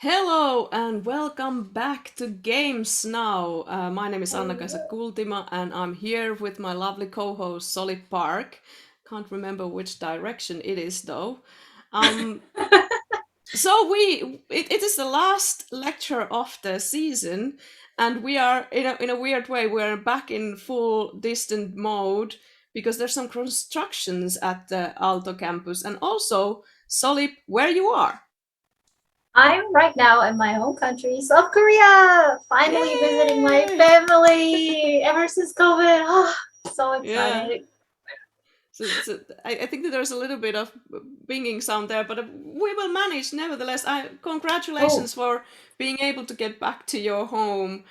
Hello and welcome back to Games Now. My name is Annakaisa Kultima and I'm here with my lovely co-host Solid Park. Can't remember which direction it is though. Um, it is the last lecture of the season, and we are in a weird way we're back in full distant mode because there's some constructions at the Aalto campus, and also Solid, where you are. I'm right now in my home country, South Korea, finally visiting my Yay! family ever since COVID. Oh, so Yeah. excited. I think that there's a little bit of binging sound there, but we will manage nevertheless. Oh, Congratulations for being able to get back to your home.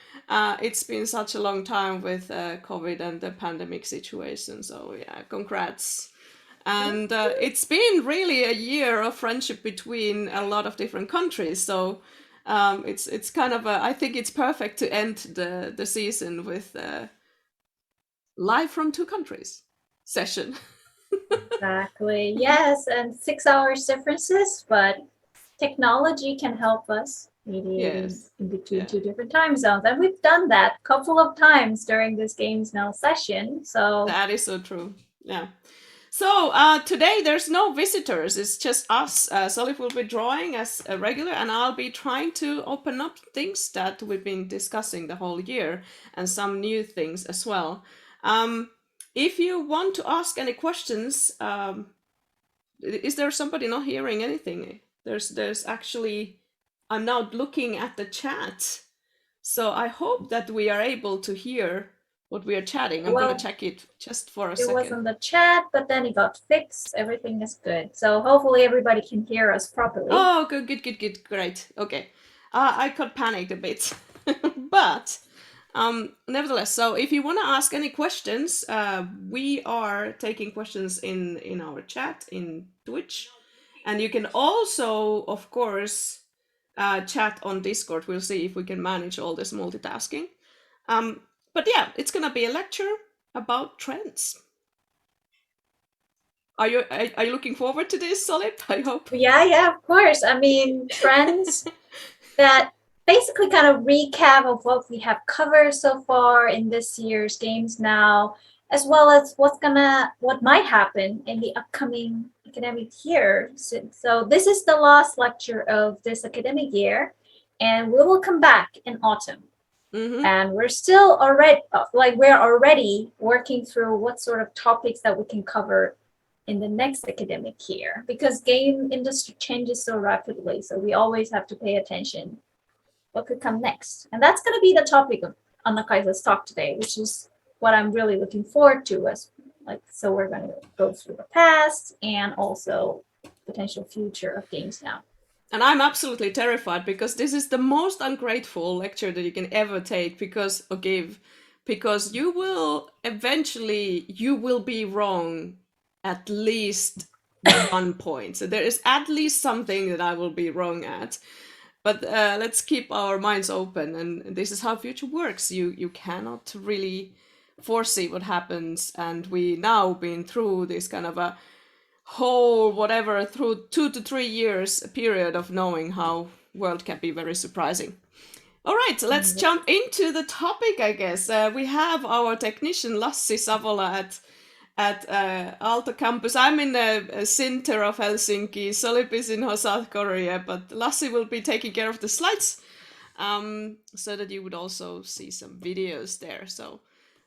It's been such a long time with COVID and the pandemic situation. So yeah, congrats. thank And you. it's been really a year of friendship between a lot of different countries. So it's kind of I think it's perfect to end the season with live from two countries session. Exactly. Yes, and 6 hours differences, but technology can help us mediating Yes. in between Yeah. two different time zones. And we've done that a couple of times during this Games Now session. So, That is so true. Yeah. So today there's no visitors. It's just us. Solif will be drawing as a regular, and I'll be trying to open up things that we've been discussing the whole year and some new things as well. Um, if you want to ask any questions, is there somebody not hearing anything? There's actually, I'm now looking at the chat. So I hope that we are able to hear what we are chatting. I'm gonna well, check it just for a it was second. on the chat, but then it got fixed. Everything is good. So hopefully everybody can hear us properly. Oh, good, great. Okay. I got panicked a bit, but nevertheless. So if you want to ask any questions, we are taking questions in our chat in Twitch, and you can also, of course, chat on Discord. We'll see if we can manage all this multitasking. Um, but yeah, it's gonna be a lecture about trends. Are you looking forward to this, Solid? I hope. Yeah, of course. I mean, trends that basically kind of recap of what we have covered so far in this year's games now, as well as what might happen in the upcoming academic year. So this is the last lecture of this academic year, and we will come back in autumn. Mm-hmm. And we're still already we're already working through what sort of topics that we can cover in the next academic year because game industry changes so rapidly, so we always have to pay attention what could come next. And that's going to be the topic of Annakaisa's talk today, which is what I'm really looking forward to. So we're going to go through the past and also potential future of games now. And I'm absolutely terrified because this is the most ungrateful lecture that you can ever take because or give, because you will be wrong at least 1 point. So there is at least something that I will be wrong at. But let's keep our minds open, and this is how future works. You cannot really foresee what happens, and we now been through this kind of a whole whatever through 2 to 3 years period of knowing how world can be very surprising. All right, so let's Yep. jump into the topic. I guess we have our technician Lassi Savola at Aalto campus. I'm in the center of Helsinki. Solip is in South Korea, but Lassi will be taking care of the slides, so that you would also see some videos there. So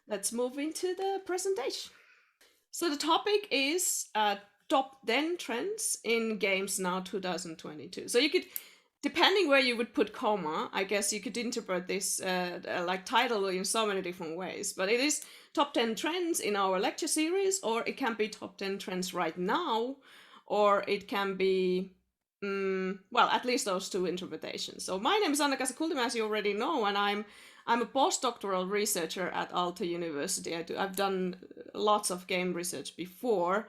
let's move into the presentation. So the topic is top 10 trends in games now 2022. So you could, depending where you would put comma, I guess you could interpret this like title in so many different ways. But it is top 10 trends in our lecture series, or it can be top 10 trends right now, or it can be well, at least those two interpretations. So my name is Annakaisa Kultima, as you already know, and I'm a postdoctoral researcher at Aalto University. I've done lots of game research before.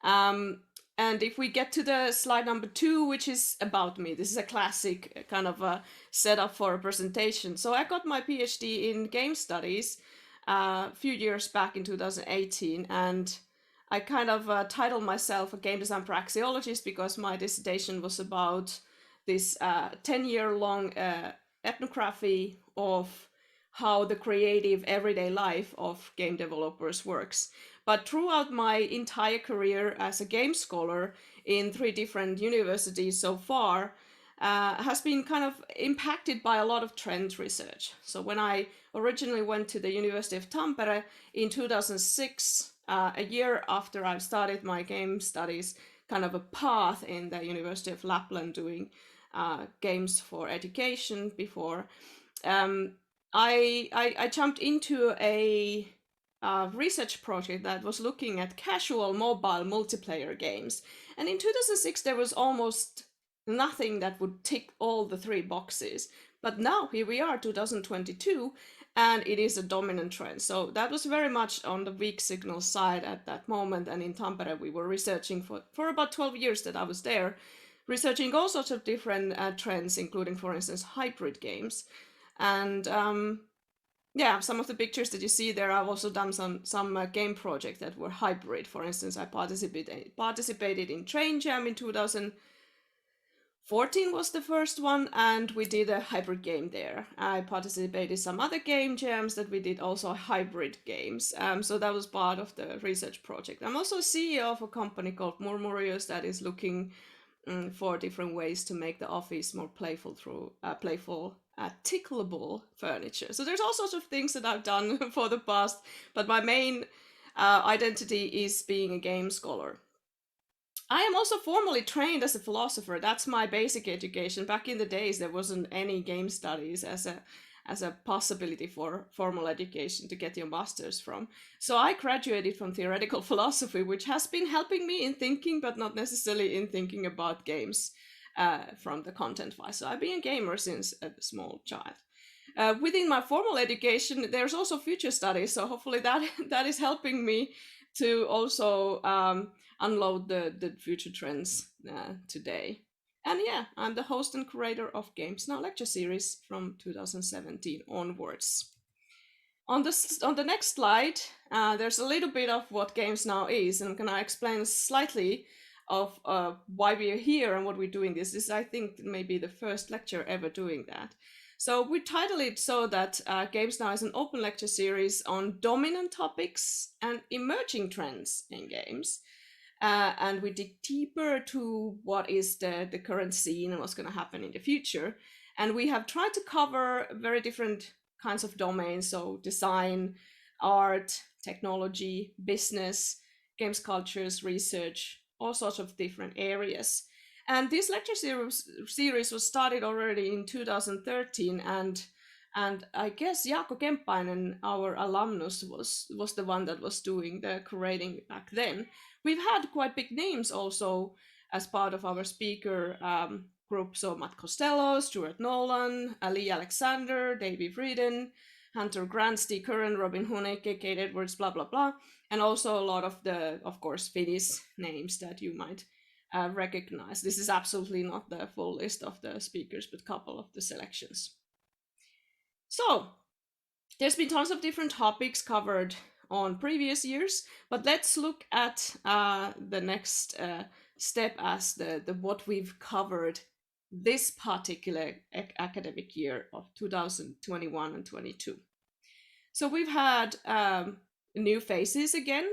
And if we get to the slide number 2, which is about me, this is a classic kind of a setup for a presentation. So I got my PhD in game studies a few years back in 2018, and I kind of titled myself a game design praxeologist because my dissertation was about this 10-year-long ethnography of how the creative everyday life of game developers works. But throughout my entire career as a game scholar in 3 different universities so far, has been kind of impacted by a lot of trend research. So when I originally went to the University of Tampere in 2006, a year after I started my game studies, kind of a path in the University of Lapland doing games for education before, I jumped into a research project that was looking at casual mobile multiplayer games. And in 2006, there was almost nothing that would tick all the 3 boxes. But now here we are, 2022, and it is a dominant trend. So that was very much on the weak signal side at that moment. And in Tampere, we were researching for about 12 years that I was there, researching all sorts of different trends, including, for instance, hybrid games. And yeah, some of the pictures that you see there, I've also done some game projects that were hybrid. For instance, I participated in Train Jam in 2014 was the first one, and we did a hybrid game there. I participated in some other game jams that we did also hybrid games. So that was part of the research project. I'm also CEO of a company called Murmurios that is looking for different ways to make the office more playful through tickleable furniture. So there's all sorts of things that I've done for the past, but my main identity is being a game scholar. I am also formally trained as a philosopher. That's my basic education. Back in the days, there wasn't any game studies as a possibility for formal education to get your master's from. So I graduated from theoretical philosophy, which has been helping me in thinking, but not necessarily in thinking about games from the content-wise. So I've been a gamer since a small child. Within my formal education, there's also future studies. So hopefully that is helping me to also unload the future trends today. And yeah, I'm the host and curator of Games Now lecture series from 2017 onwards. On the next slide, there's a little bit of what Games Now is, and I'm gonna explain slightly of why we are here and what we're doing. This is, I think, maybe the first lecture ever doing that. So we titled it so that Games Now is an open lecture series on dominant topics and emerging trends in games. And we dig deeper to what is the current scene and what's going to happen in the future. And we have tried to cover very different kinds of domains, so design, art, technology, business, games cultures, research, all sorts of different areas. And this lecture series was started already in 2013, and I guess Jaakko Kemppainen, our alumnus, was the one that was doing the curating back then. We've had quite big names also as part of our speaker group, so Matt Costello, Stuart Nolan, Ali Alexander, David Frieden, Hunter Grant, Steve Curran, Robin Huneke, Kate Edwards, blah, blah, blah. And also a lot of the, of course, Finnish names that you might recognize. This is absolutely not the full list of the speakers, but a couple of the selections. So there's been tons of different topics covered on previous years, but let's look at the next step as the what we've covered this particular academic year of 2021 and 22. So we've had new faces again,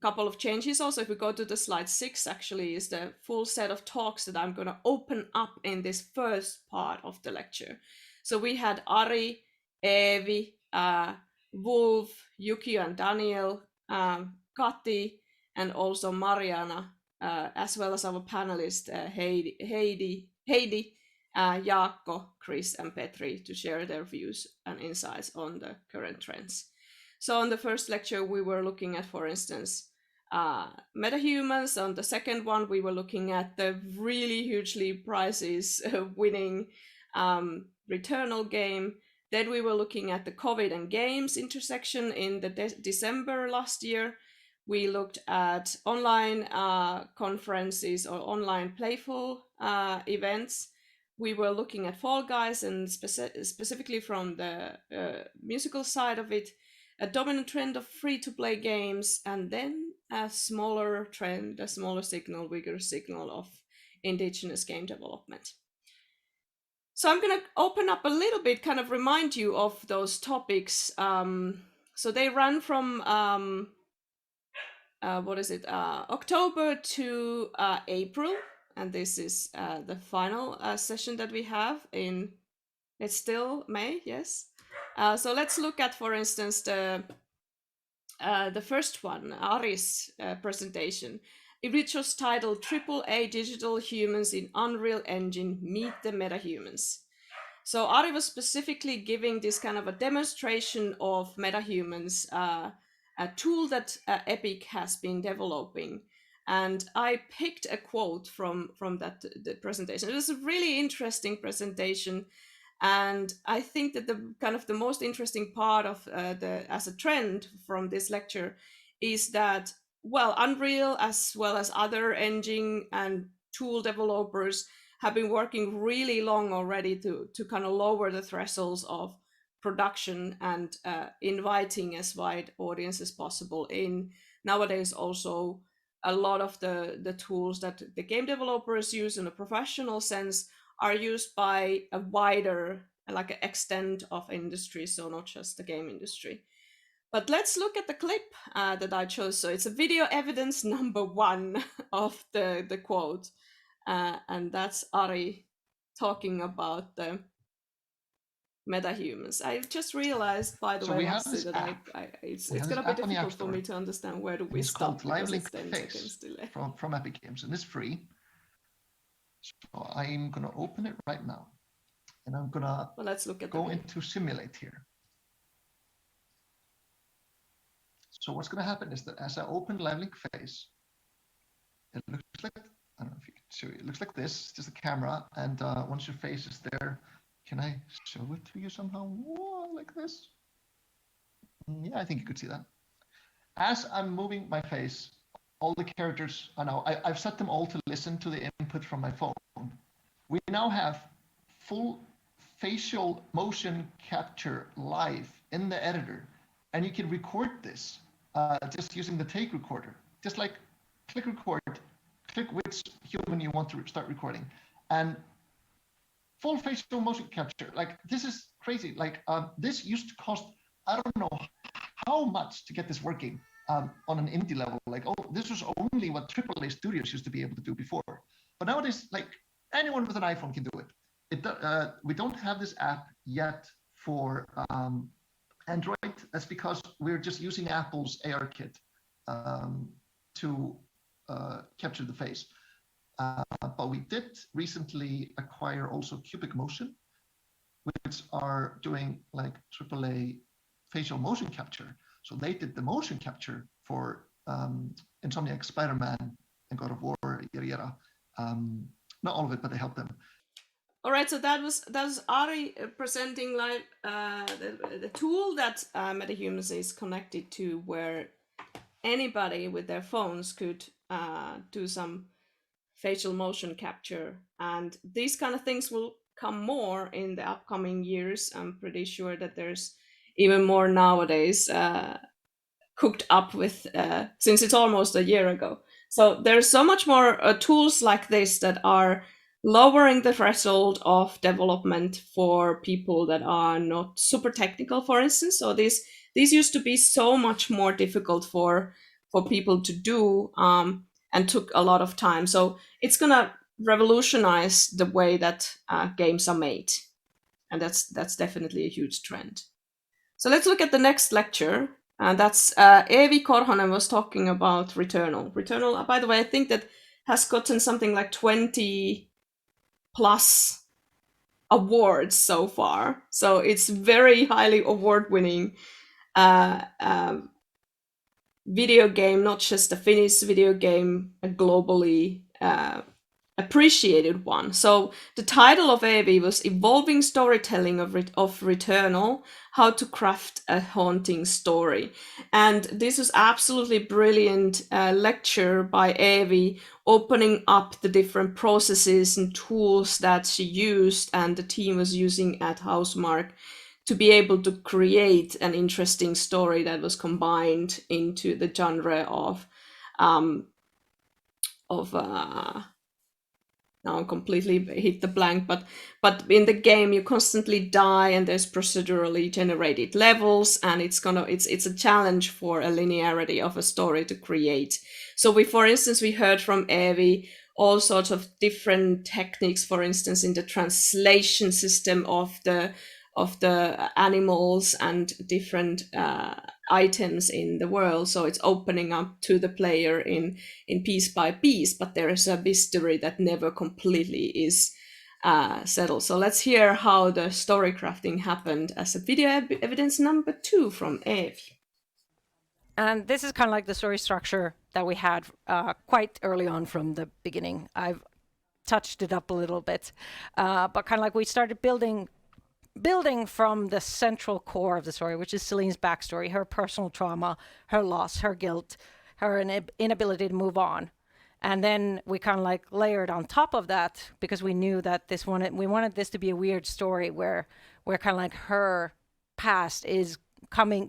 couple of changes also. If we go to the slide 6, actually is the full set of talks that I'm going to open up in this first part of the lecture. So we had Ari, Eevi, Wolf, Jukio and Daniel, Kati, and also Marjaana, as well as our panelists Heidi, Jaakko, Chris, and Petri, to share their views and insights on the current trends. So on the first lecture, we were looking at, for instance, metahumans. On the second one, we were looking at the really hugely prizes winning Returnal game. Then we were looking at the COVID and games intersection in the December last year. We looked at online conferences or online playful events. We were looking at Fall Guys, and specifically from the musical side of it, a dominant trend of free-to-play games, and then a smaller trend, a smaller signal, bigger signal of Indigenous game development. So I'm going to open up a little bit, kind of remind you of those topics. So they run from October to April, and this is the final session that we have in. It's still May, yes. So let's look at, for instance, the first one, Ari's presentation, which was titled "AAA Digital Humans in Unreal Engine Meet the Metahumans." So Ari was specifically giving this kind of a demonstration of metahumans, a tool that Epic has been developing. And I picked a quote from that the presentation. It was a really interesting presentation. And I think that the kind of the most interesting part of as a trend from this lecture is that, well, Unreal as well as other engine and tool developers have been working really long already to kind of lower the thresholds of production and inviting as wide audience as possible in. Nowadays also a lot of the tools that the game developers use in a professional sense are used by a wider, like an extent of industry, so not just the game industry. But let's look at the clip that I chose. So it's a video evidence number 1 of the quote. And that's Ari talking about the metahumans. I just realized, by the way, Lassi, that it's going to be difficult for me to understand where do we stop, because it's 10 seconds delay. From Epic Games, and it's free. So I'm going to open it right now. And I'm going to let's look at go into simulate here. So what's going to happen is that as I open live link face, it looks like, I don't know if you can show you, it looks like this, just a camera. And once your face is there, can I show it to you somehow? Whoa, like this? Yeah, I think you could see that. As I'm moving my face, all the characters are now, I've set them all to listen to the input from my phone. We now have full facial motion capture live in the editor. And you can record this just using the take recorder. Just like click record, click which human you want to start recording. And full facial motion capture, like this is crazy. Like this used to cost, I don't know how much to get this working on an indie level. Like, oh, this was only what AAA studios used to be able to do before. But nowadays, like anyone with an iPhone can do it. We don't have this app yet for Android. That's because we're just using Apple's ARKit to capture the face. But we did recently acquire also Cubic Motion, which are doing like AAA facial motion capture. So they did the motion capture for Insomniac, Spider-Man, and God of War, yada yada. Not all of it, but they helped them. All right, so that was Ari presenting live the tool that MetaHumans is connected to, where anybody with their phones could do some facial motion capture, and these kind of things will come more in the upcoming years. I'm pretty sure that there's even more nowadays cooked up with since it's almost a year ago. So there's so much more tools like this that are lowering the threshold of development for people that are not super technical, for instance. So these used to be so much more difficult for people to do and took a lot of time. So it's gonna revolutionize the way that games are made, and that's definitely a huge trend. So let's look at the next lecture. And that's Eevi Korhonen was talking about Returnal. Returnal, by the way, I think that has gotten something like 20 plus awards so far. So it's very highly award-winning video game, not just a Finnish video game, a globally appreciated one. So the title of Eevi was Evolving Storytelling of Returnal, How to Craft a Haunting Story. And this was absolutely brilliant lecture by Eevi, opening up the different processes and tools that she used and the team was using at Housemarque to be able to create an interesting story that was combined into the genre of now completely hit the blank, but in the game you constantly die, and there's procedurally generated levels, and it's a challenge for a linearity of a story to create. So for instance, we heard from Eevi all sorts of different techniques, for instance, in the translation system of the animals and different items in the world. So it's opening up to the player in piece by piece, but there is a mystery that never completely is settled. So let's hear how the story crafting happened as a video evidence number 2 from Eevi. And this is kind of like the story structure that we had quite early on from the beginning. I've touched it up a little bit, but kind of like we started building from the central core of the story, which is Celine's backstory, her personal trauma, her loss, her guilt, her inability to move on. And then we kind of like layered on top of that, because we knew that we wanted this to be a weird story where kind of like her past is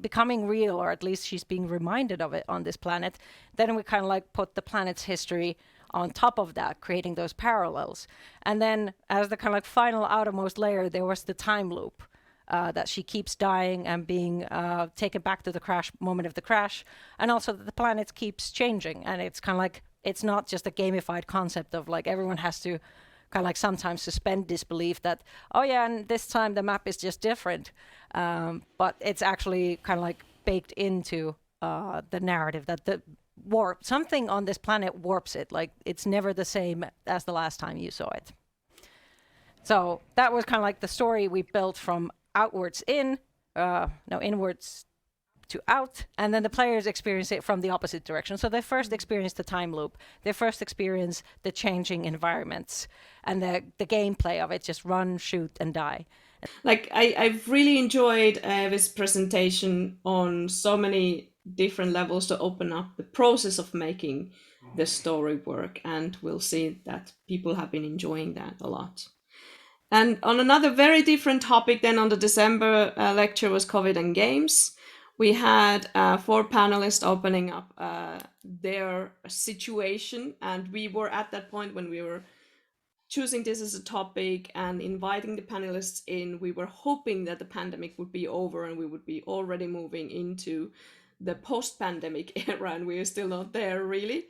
becoming real, or at least she's being reminded of it on this planet. Then we kind of like put the planet's history on top of that, creating those parallels. And then as the kind of like final outermost layer, there was the time loop that she keeps dying and being taken back to the moment of the crash. And also that the planet keeps changing. And it's kind of like, it's not just a gamified concept of like everyone has to kind of like sometimes suspend disbelief that, oh yeah, and this time the map is just different. But it's actually kind of like baked into the narrative that something on this planet warps it. Like it's never the same as the last time you saw it. So that was kind of like the story we built from inwards to out, and then the players experience it from the opposite direction. So they first experience the time loop, they first experience the changing environments, and the gameplay of it, just run, shoot, and die. Like I've really enjoyed this presentation on so many different levels to open up the process of making the story work, and we'll see that people have been enjoying that a lot. And on another very different topic then, on the December lecture was COVID and games. We had 4 panelists opening up their situation, and we were at that point when we were choosing this as a topic and inviting the panelists in. We were hoping that the pandemic would be over and we would be already moving into the post-pandemic era, and we are still not there really.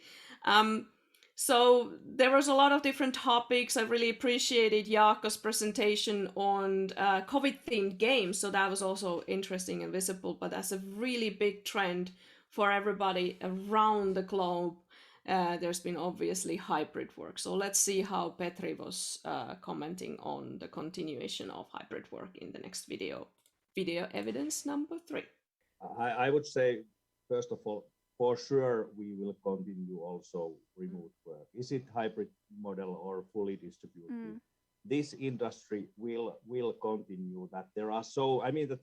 So there was a lot of different topics. I really appreciated Jaakko's presentation on COVID-themed games. So that was also interesting and visible, but as a really big trend for everybody around the globe, there's been obviously hybrid work. So let's see how Petri was commenting on the continuation of hybrid work in the next video. Video evidence number 3. I would say, first of all, for sure, we will continue also remote work. Is it hybrid model or fully distributed? This industry will continue that. There are that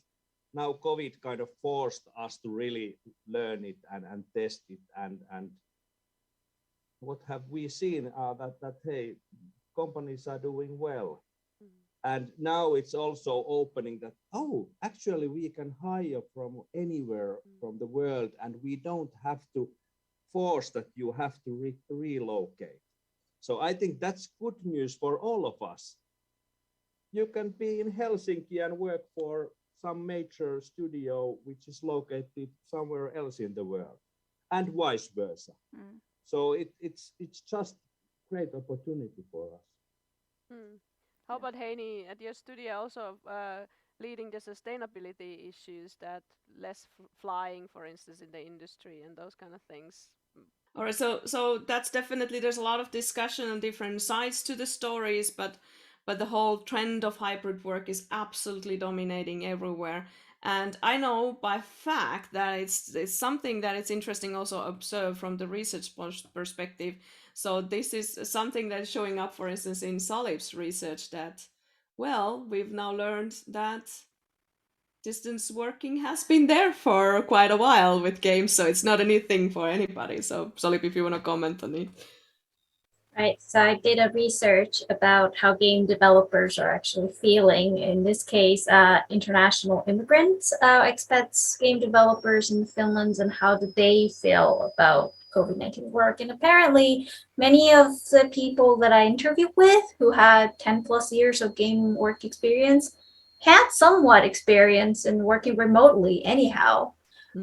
now COVID kind of forced us to really learn it and test it. And what have we seen that hey, companies are doing well. And now it's also opening that, oh, actually we can hire from anywhere from the world, and we don't have to force that you have to relocate. So I think that's good news for all of us. You can be in Helsinki and work for some major studio which is located somewhere else in the world, and vice versa. So it's just great opportunity for us. How about Heini, at your studio also leading the sustainability issues, that less flying, for instance, in the industry and those kind of things? All right, so that's definitely, there's a lot of discussion on different sides to the stories, but the whole trend of hybrid work is absolutely dominating everywhere. And I know by fact that it's something that it's interesting also observe from the research perspective. So this is something that's showing up, for instance, in Salib's research, that, well, we've now learned that distance working has been there for quite a while with games, so it's not a new thing for anybody. So Salib, if you want to comment on it. Right, so I did a research about how game developers are actually feeling. In this case, international immigrants, expats, game developers in Finland, and how do they feel about COVID-19 work. And apparently many of the people that I interviewed with who had 10 plus years of game work experience had somewhat experience in working remotely anyhow.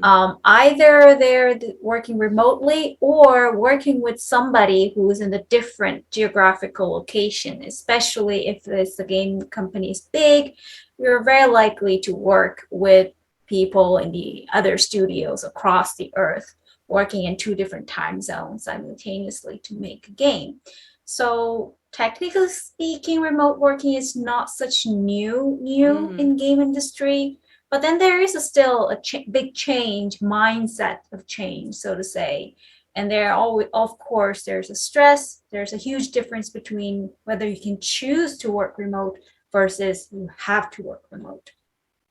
Either they're working remotely or working with somebody who is in a different geographical location, especially if the game company is big. You're very likely to work with people in the other studios across the earth, working in 2 different time zones simultaneously to make a game. So technically speaking, remote working is not such new in game industry. But then there is still a big change, mindset of change, so to say. And there always, of course, there's a stress. There's a huge difference between whether you can choose to work remote versus you have to work remote.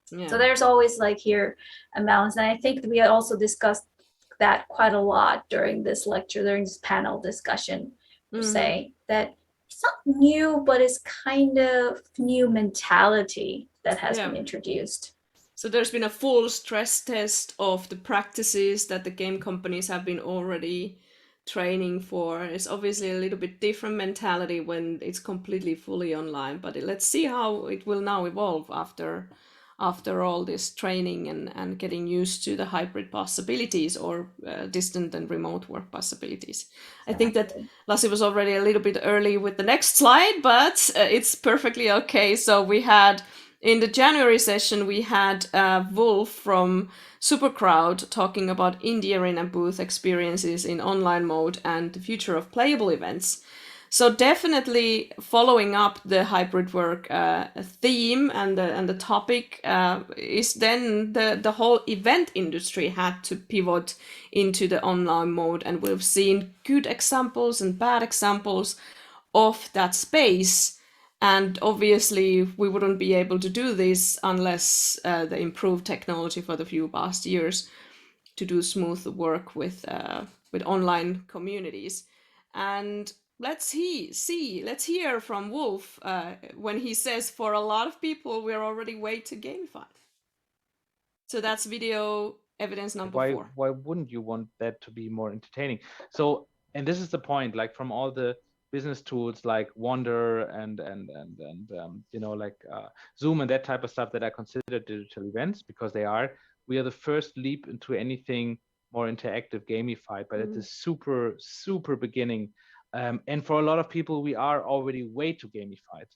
Yeah. So there's always like here a balance. And I think we also discussed that quite a lot during this lecture, during this panel discussion, per se, that it's not new, but it's kind of new mentality that has been introduced. So there's been a full stress test of the practices that the game companies have been already training for. It's obviously a little bit different mentality when it's completely fully online, but let's see how it will now evolve after all this training and getting used to the hybrid possibilities or distant and remote work possibilities. I think that Lassi was already a little bit early with the next slide, but it's perfectly okay. So we had in the January session, we had Wolf from Supercrowd talking about indie arena booth experiences in online mode and the future of playable events. So definitely following up the hybrid work theme and the topic is then the whole event industry had to pivot into the online mode, and we've seen good examples and bad examples of that space. And obviously, we wouldn't be able to do this unless the improved technology for the few past years to do smooth work with online communities. And let's hear from Wolf when he says, for a lot of people, we're already way to gamify. So that's video evidence number 4. Why wouldn't you want that to be more entertaining? So, and this is the point, like from all the business tools like Wonder and Zoom and that type of stuff that I consider digital events, because we are the first leap into anything more interactive, gamified, but at the super beginning. And for a lot of people, we are already way too gamified.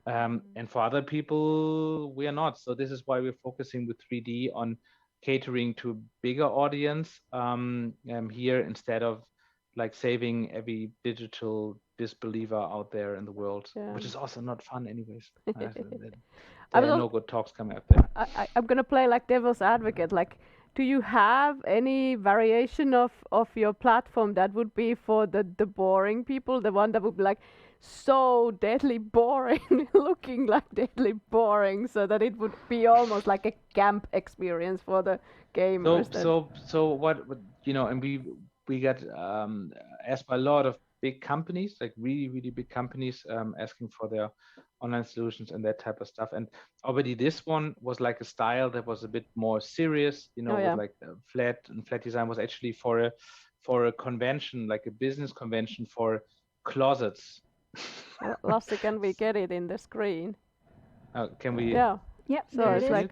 And for other people, we are not. So this is why we're focusing with 3D on catering to a bigger audience here, instead of like saving every digital disbeliever out there in the world, which is also not fun anyways. There are no good talks coming out there. I'm gonna play like devil's advocate. Like, do you have any variation of your platform that would be for the boring people, the one that would be like so deadly boring, looking like deadly boring, so that it would be almost like a camp experience for the gamers? So what and we got asked by a lot of big companies, like really big companies, asking for their online solutions and that type of stuff. And already this one was like a style that was a bit more serious, with like flat design, was actually for a convention, like a business convention for closets. Lassi, can we get it in the screen? Can we? Yeah. Yep. So it's like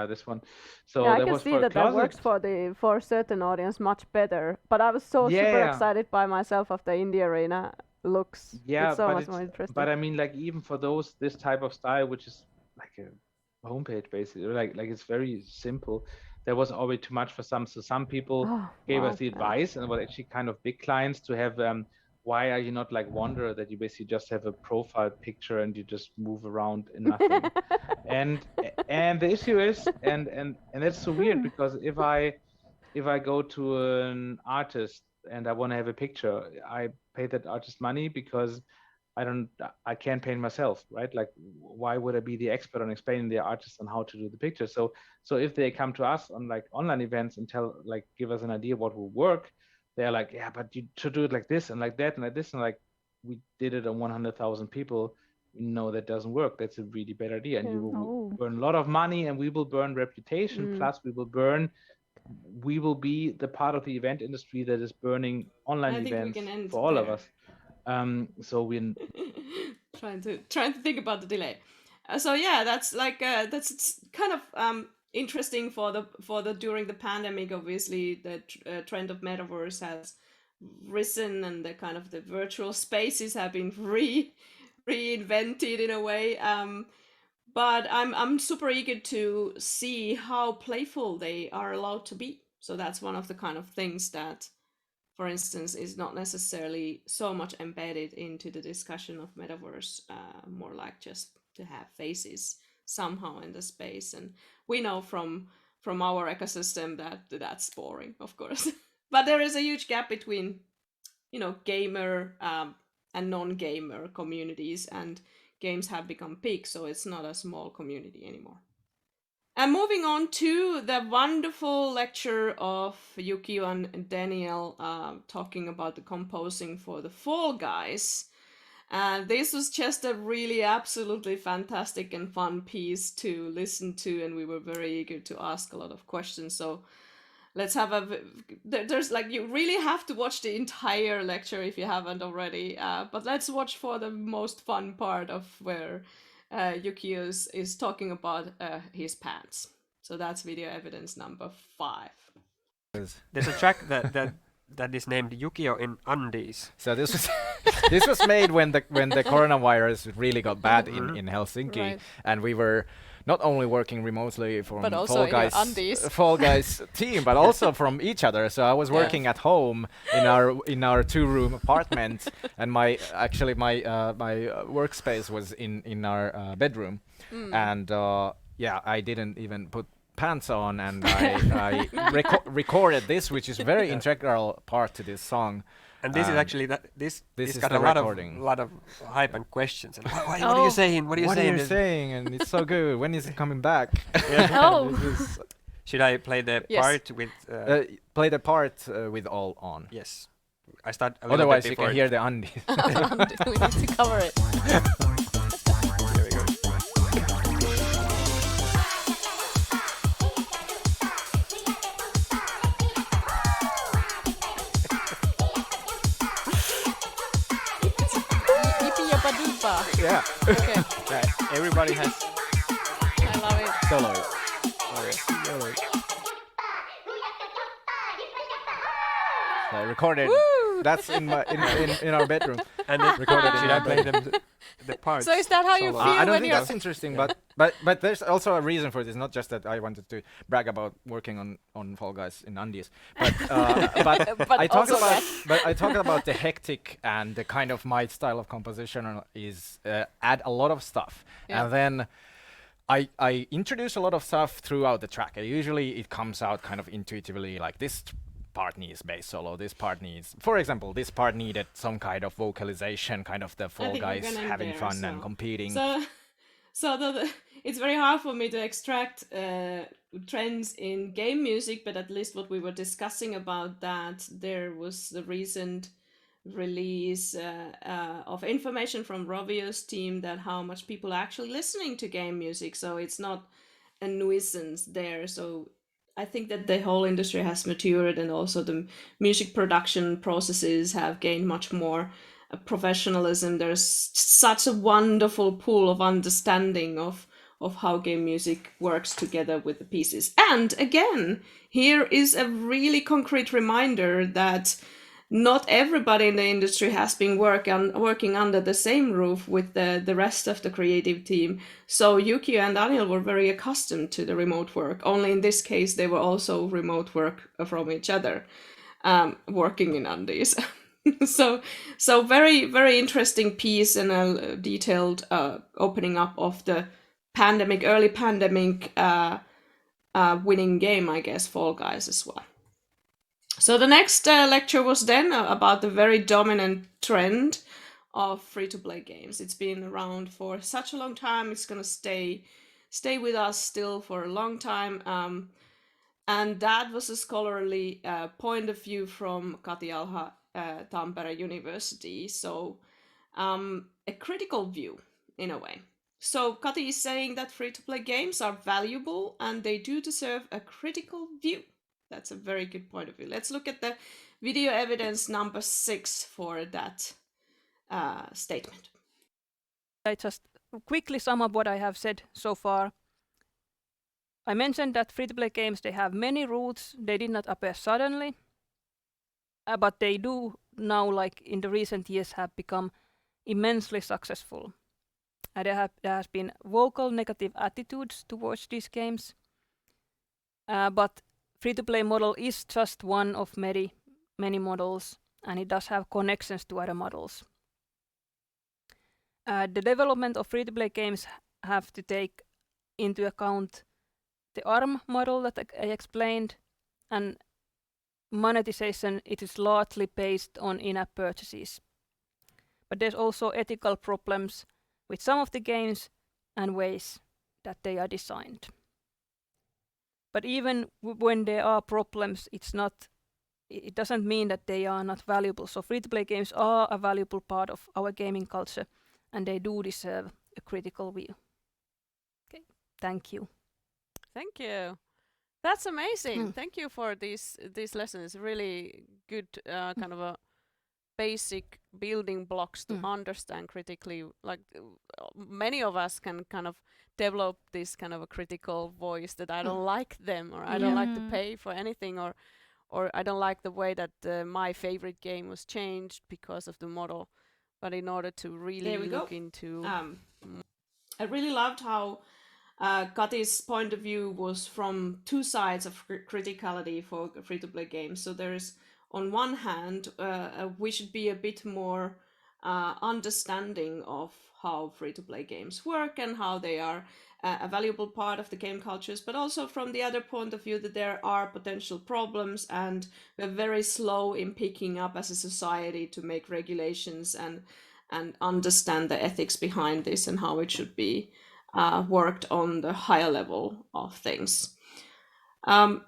this one. So I that can was see for that works for a certain audience much better. But I was super excited by myself of the indie arena looks. Yeah, it's so much more interesting. But I mean, like even for this type of style, which is like a homepage basically, like it's very simple. There was already too much for some. So some people gave us the advice, and it was actually kind of big clients to have. Why are you not like Wanderer, that you basically just have a profile picture and you just move around in nothing? and the issue is, and that's so weird, because if I go to an artist and I want to have a picture, I pay that artist money because I can't paint myself, right? Like, why would I be the expert on explaining the artist on how to do the picture? So if they come to us on like online events and give us an idea what will work, they're like, yeah, but you should do it like this and like that and like this, and like, we did it on 100,000 people. We know that doesn't work. That's a really bad idea, and you will burn a lot of money, and we will burn reputation. Plus, we will burn we will be the part of the event industry that is burning online I think we events can end for all of there. us. So we trying to think about the delay. So yeah, that's like that's kind of interesting for the during the pandemic. Obviously, the trend of metaverse has risen, and the kind of the virtual spaces have been reinvented in a way. But I'm super eager to see how playful they are allowed to be. So that's one of the kind of things that, for instance, is not necessarily so much embedded into the discussion of metaverse, more like just to have faces somehow in the space. And we know from our ecosystem that that's boring, of course. But there is a huge gap between, gamer and non-gamer communities, and games have become big, so it's not a small community anymore. And moving on to the wonderful lecture of Jukio and Daniel talking about the composing for the Fall Guys. This was just a really absolutely fantastic and fun piece to listen to, and we were very eager to ask a lot of questions. So let's have there's like, you really have to watch the entire lecture if you haven't already, but let's watch for the most fun part of where Yukio is talking about his pants. So that's video evidence number 5. There's a track that is named Jukio in Undies. So this was this was made when the coronavirus really got bad in Helsinki, Right. and we were not only working remotely from But also in your undies. Fall Guys team, but also from each other. So I was working at home in our 2-room apartment, and my workspace was in our bedroom, and I didn't even put pants on, and I recorded this, which is very integral part to this song. And this is actually this is got the a recording. lot of hype and questions. And what are you saying? What are you saying? And it's so good. When is it coming back? Oh. Should I play the Yes. part with? Play the part with all on. Yes, I start. A little Otherwise, bit you can hear the undies. We need to cover it. Here we go. Yippee-yabba-dooba. Yeah. Okay, Right. Everybody has. I love it. Solo. So I recorded. Woo! That's in our bedroom. And then Recorded should in I our play bedroom. the parts? So is that how you solo? feel I don't when think you're... that's interesting, but there's also a reason for this. Not just that I wanted to brag about working on Fall Guys in undies, but But I talk also about that. I talk about the hectic, and the kind of my style of composition is add a lot of stuff, Yeah. and then I introduce a lot of stuff throughout the track. Usually it comes out kind of intuitively, like this part needs bass solo, this part needs, for example, this part needed some kind of vocalization, kind of the Fall think we're Guys gonna end having there, fun and so- competing. So it's very hard for me to extract trends in game music, but at least what we were discussing about that, there was the recent release of information from Rovio's team that how much people are actually listening to game music, so it's not a nuisance there. So I think that the whole industry has matured, and also the music production processes have gained much more professionalism. There's such a wonderful pool of understanding of how game music works together with the pieces. And again, here is a really concrete reminder that not everybody in the industry has been working under the same roof with the rest of the creative team. So Yukio and Daniel were very accustomed to the remote work. Only in this case, they were also remote work from each other, working in undies. So very, very interesting piece, and a detailed opening up of the early pandemic winning game, I guess, Fall Guys as well. So the next lecture was then about the very dominant trend of free-to-play games. It's been around for such a long time. It's gonna stay with us still for a long time. And that was a scholarly point of view from Kati, Alha, Tampere University. So a critical view in a way. So Kati is saying that free-to-play games are valuable and they do deserve a critical view. That's a very good point of view. Let's look at the video evidence number 6 for that statement. I just quickly sum up what I have said so far. I mentioned that free-to-play games, they have many roots. They did not appear suddenly, but they do now, like in the recent years, have become immensely successful. There has been vocal negative attitudes towards these games, but free-to-play model is just one of many models, and it does have connections to other models. The development of free-to-play games have to take into account the ARM model that I explained, and monetization, it is largely based on in-app purchases. But there's also ethical problems with some of the games and ways that they are designed. But even when there are problems, it doesn't mean that they are not valuable. So free-to-play games are a valuable part of our gaming culture, and they do deserve a critical view. Okay, thank you. Thank you. That's amazing. Thank you for these lessons. Really good kind of a basic building blocks to understand critically. Like many of us can kind of develop this kind of a critical voice that I don't like them, or I don't like to pay for anything, or I don't like the way that my favorite game was changed because of the model. But in order to really look into... I really loved how Kati's point of view was from two sides of criticality for free-to-play games. So there's, on one hand, we should be a bit more understanding of how free-to-play games work and how they are a valuable part of the game cultures, but also from the other point of view that there are potential problems, and we're very slow in picking up as a society to make regulations and understand the ethics behind this and how it should be worked on the higher level of things.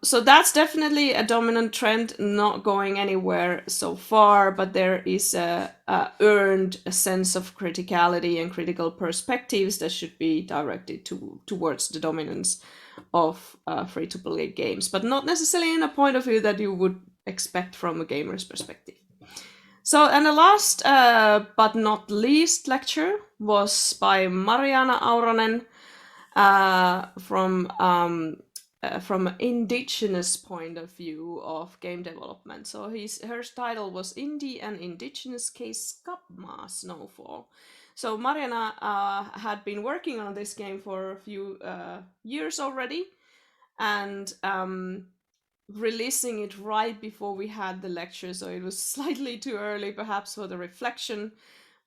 So that's definitely a dominant trend, not going anywhere so far, but there is a earned a sense of criticality and critical perspectives that should be directed towards the dominance of free-to-play games, but not necessarily in a point of view that you would expect from a gamer's perspective. So, and the last but not least lecture was by Marjaana Auranen from an indigenous point of view of game development. So her title was Indie and Indigenous Case Skábma Snowfall. So Marjaana had been working on this game for a few years already, and releasing it right before we had the lecture, so it was slightly too early perhaps for the reflection,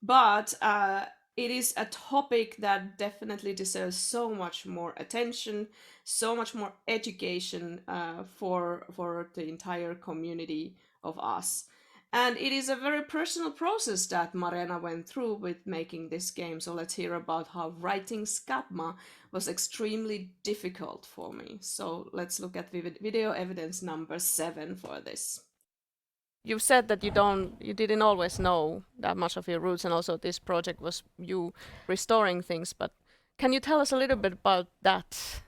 but it is a topic that definitely deserves so much more attention, so much more education for the entire community of us. And it is a very personal process that Marjaana went through with making this game. So let's hear about how writing Skábma was extremely difficult for me. So let's look at video evidence number 7 for this. You said that you didn't always know that much of your roots, and also this project was you restoring things, but can you tell us a little bit about that?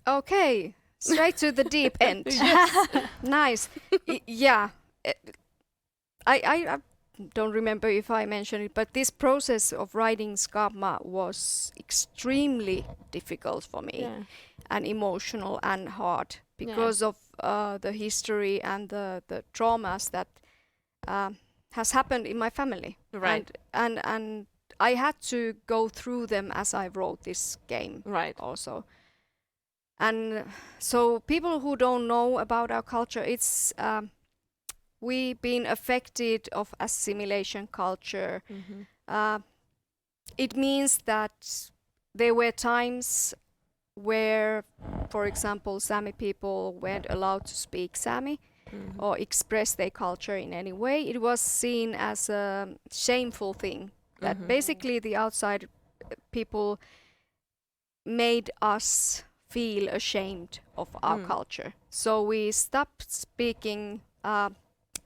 Okay, straight to the deep end. Nice. Yeah. I don't remember if I mentioned it, but this process of writing Skábma was extremely difficult for me, and emotional and hard because of the history and the traumas that has happened in my family. Right. And I had to go through them as I wrote this game. Right. Also. And so people who don't know about our culture, it's we've been affected of assimilation culture. It means that there were times where, for example, Sami people weren't allowed to speak Sami or express their culture in any way. It was seen as a shameful thing, that basically the outside people made us feel ashamed of our culture. So we stopped speaking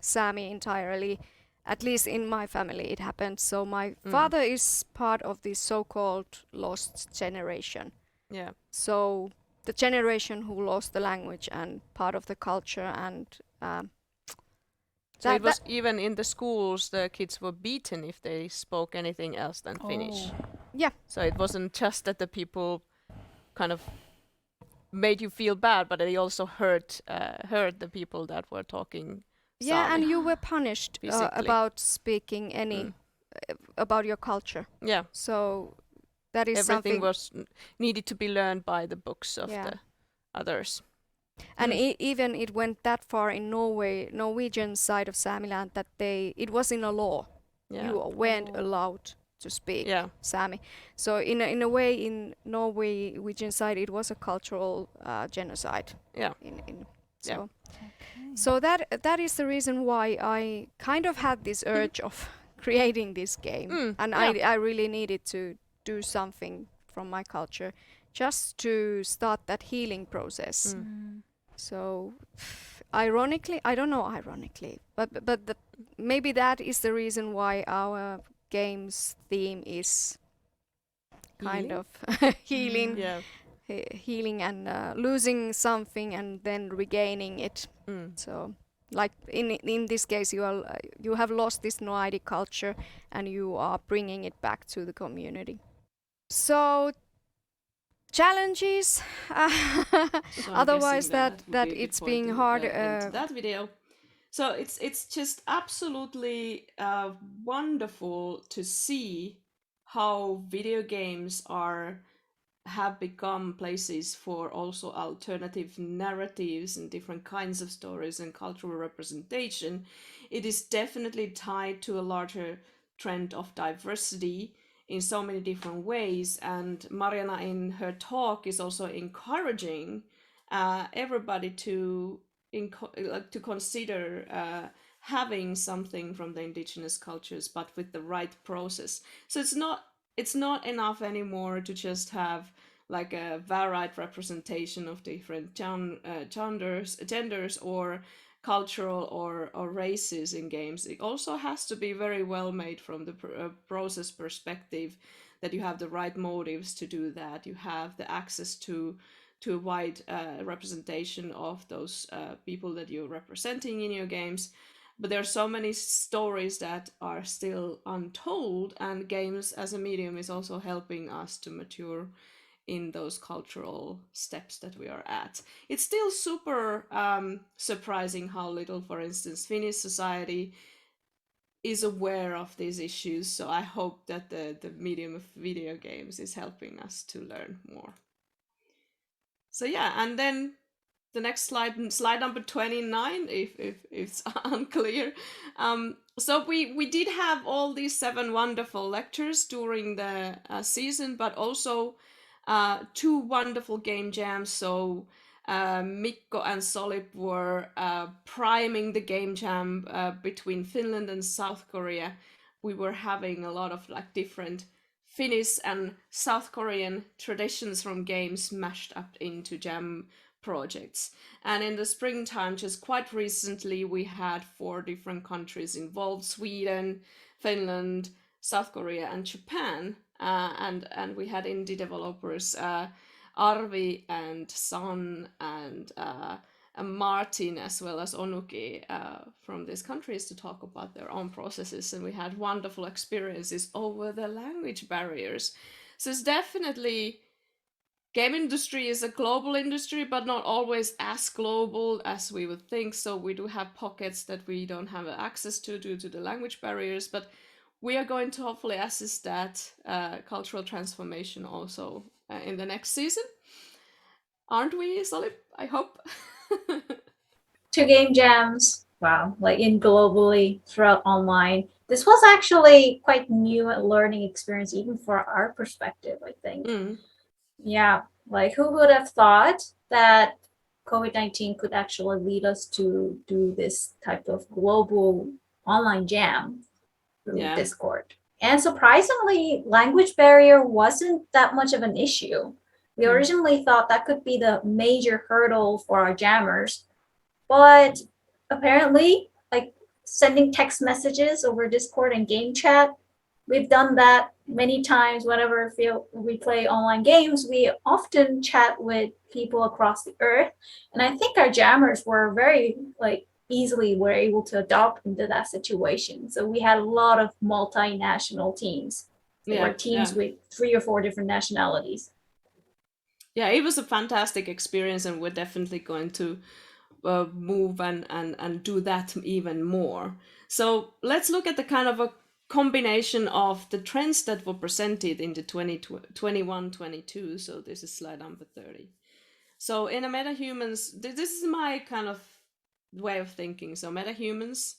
Sami entirely. At least in my family it happened. So my father is part of this so-called lost generation. Yeah. So the generation who lost the language and part of the culture, and So it was even in the schools, the kids were beaten if they spoke anything else than Finnish. Yeah. So it wasn't just that the people kind of made you feel bad, but they also hurt the people that were talking Yeah, Sami and you were punished physically. about speaking any about your culture. Yeah, So that is everything something. was needed to be learned by the books of Yeah. the others. And even it went that far in Norwegian side of Samiland, that it was in a law. Yeah. You weren't allowed to speak Yeah. Sami. So in a way, in Norwegian side, it was a cultural genocide. Yeah. So so that is the reason why I kind of had this urge of creating this game, and I really needed to do something from my culture, just to start that healing process. So ironically, I don't know ironically, but maybe that is the reason why our game's theme is kind of healing, healing and losing something and then regaining it. So like in this case, you have lost this Noidi culture and you are bringing it back to the community. So challenges, otherwise that it's being hard. Into that video. So it's just absolutely wonderful to see how video games have become places for also alternative narratives and different kinds of stories and cultural representation. It is definitely tied to a larger trend of diversity in so many different ways, and Marjaana in her talk is also encouraging everybody to consider having something from the indigenous cultures, but with the right process. So it's not enough anymore to just have like a varied representation of different genders or cultural or races in games. It also has to be very well made from the process perspective, that you have the right motives to do that, you have the access to a wide representation of those people that you're representing in your games. But there are so many stories that are still untold, and games as a medium is also helping us to mature in those cultural steps that we are at. It's still super surprising how little, for instance, Finnish society is aware of these issues. So I hope that the medium of video games is helping us to learn more. So yeah, and then the next slide number 29, if it's unclear. So we did have all these 7 wonderful lectures during the season, but also 2 wonderful game jams. So Mikko and Solip were priming the game jam between Finland and South Korea. We were having a lot of like different Finnish and South Korean traditions from games mashed up into jam projects. And in the springtime, just quite recently, we had 4 different countries involved: Sweden, Finland, South Korea, and Japan. And we had indie developers Arvi and San and Martin, as well as Onuki from these countries, to talk about their own processes. And we had wonderful experiences over the language barriers. So it's definitely, game industry is a global industry, but not always as global as we would think. So we do have pockets that we don't have access to due to the language barriers, but we are going to hopefully assist that cultural transformation also in the next season. Aren't we, Solip? I hope. 2 game jams, wow, like in globally throughout online. This was actually quite new learning experience, even for our perspective, I think. Yeah, like who would have thought that COVID-19 could actually lead us to do this type of global online jam through Discord. And surprisingly, language barrier wasn't that much of an issue. We originally thought that could be the major hurdle for our jammers, but apparently, like sending text messages over Discord and game chat we've done that many times. Whenever we play online games, we often chat with people across the earth, and I think our jammers were very easily were able to adopt into that situation. So we had a lot of multinational teams. There were teams with 3 or 4 different nationalities. Yeah, it was a fantastic experience, and we're definitely going to move and do that even more. So let's look at the kind of a combination of the trends that were presented in the 2021-22. So this is slide number 30. So in a MetaHumans, this is my kind of way of thinking. So MetaHumans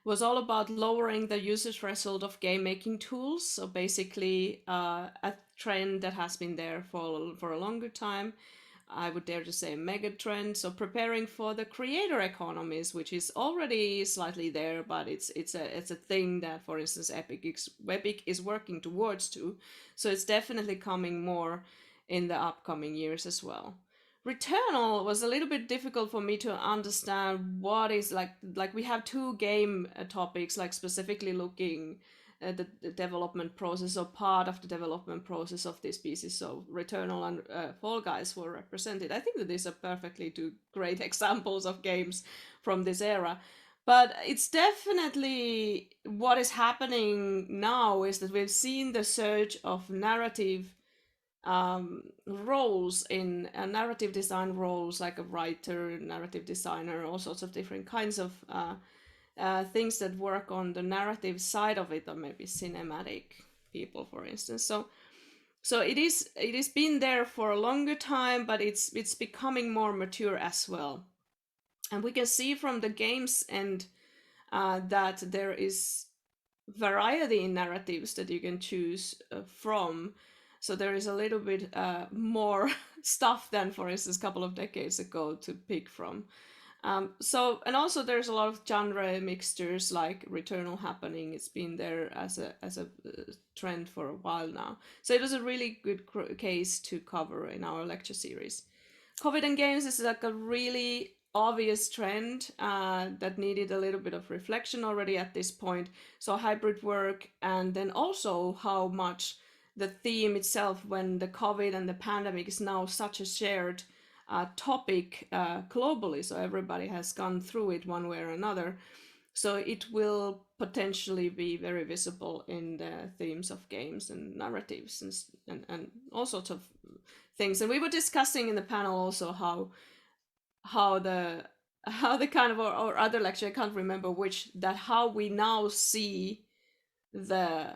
was all about lowering the user threshold of game making tools. So basically a trend that has been there for a longer time. I would dare to say Megatrend. So preparing for the creator economies, which is already slightly there, but it's a thing that, for instance, Epic is working towards too. So it's definitely coming more in the upcoming years as well. Returnal was a little bit difficult for me to understand what is like we have 2 game topics, like specifically looking at the development process or part of the development process of this pieces. So Returnal and Fall Guys were represented. I think that these are perfectly 2 great examples of games from this era. But it's definitely what is happening now is that we've seen the surge of narrative roles in narrative design roles, like a writer, narrative designer, all sorts of different kinds of things that work on the narrative side of it, or maybe cinematic people, for instance. So it is been there for a longer time, but it's becoming more mature as well. And we can see from the games end that there is variety in narratives that you can choose from. So there is a little bit more stuff than, for instance, a couple of decades ago to pick from. And also there's a lot of genre mixtures, like Returnal happening. It's been there as a trend for a while now. So it was a really good case to cover in our lecture series. COVID and games is like a really obvious trend that needed a little bit of reflection already at this point. So hybrid work, and then also how much the theme itself, when the COVID and the pandemic is now such a shared topic globally, so everybody has gone through it one way or another. So it will potentially be very visible in the themes of games and narratives and all sorts of things. And we were discussing in the panel also how the kind of or other lecture, I can't remember which, that how we now see the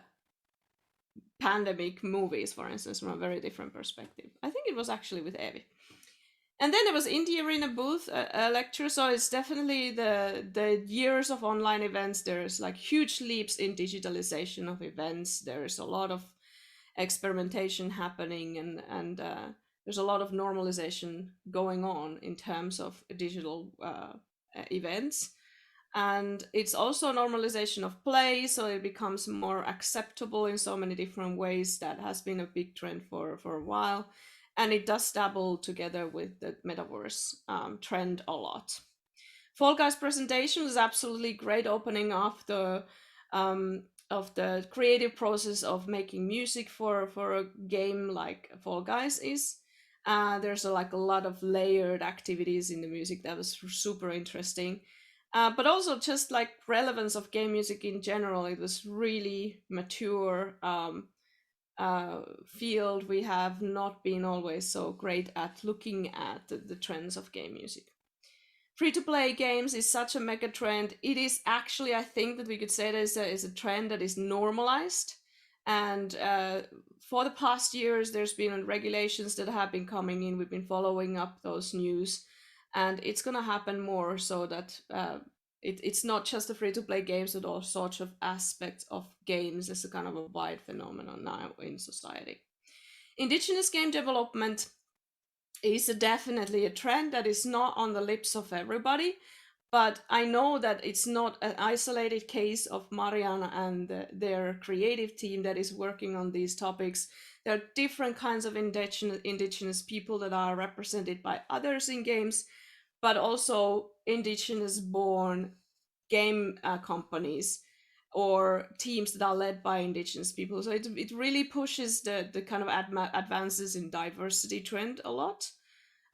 pandemic movies, for instance, from a very different perspective. I think it was actually with Eevi. And then there was Indie Arena booth, a lecture. So it's definitely the years of online events. There's like huge leaps in digitalization of events. There's a lot of experimentation happening, and there's a lot of normalization going on in terms of digital events. And it's also normalization of play, so it becomes more acceptable in so many different ways. That has been a big trend for a while. And it does dabble together with the Metaverse trend a lot. Fall Guys presentation was absolutely great, opening up the creative process of making music for a game like Fall Guys is. There's a lot of layered activities in the music that was super interesting. But also just like relevance of game music in general, it was really mature field. We have not been always so great at looking at the trends of game music. Free-to-play games is such a mega trend. It is actually, I think that we could say that is a trend that is normalized. And for the past years, there's been regulations that have been coming in. We've been following up those news. And it's going to happen more, so that it's not just the free-to-play games, but all sorts of aspects of games as a kind of a wide phenomenon now in society. Indigenous game development is definitely a trend that is not on the lips of everybody, but I know that it's not an isolated case of Marjaana and their creative team that is working on these topics. There are different kinds of indigenous people that are represented by others in games, but also indigenous born game companies or teams that are led by indigenous people. So it really pushes the kind of advances in diversity trend a lot.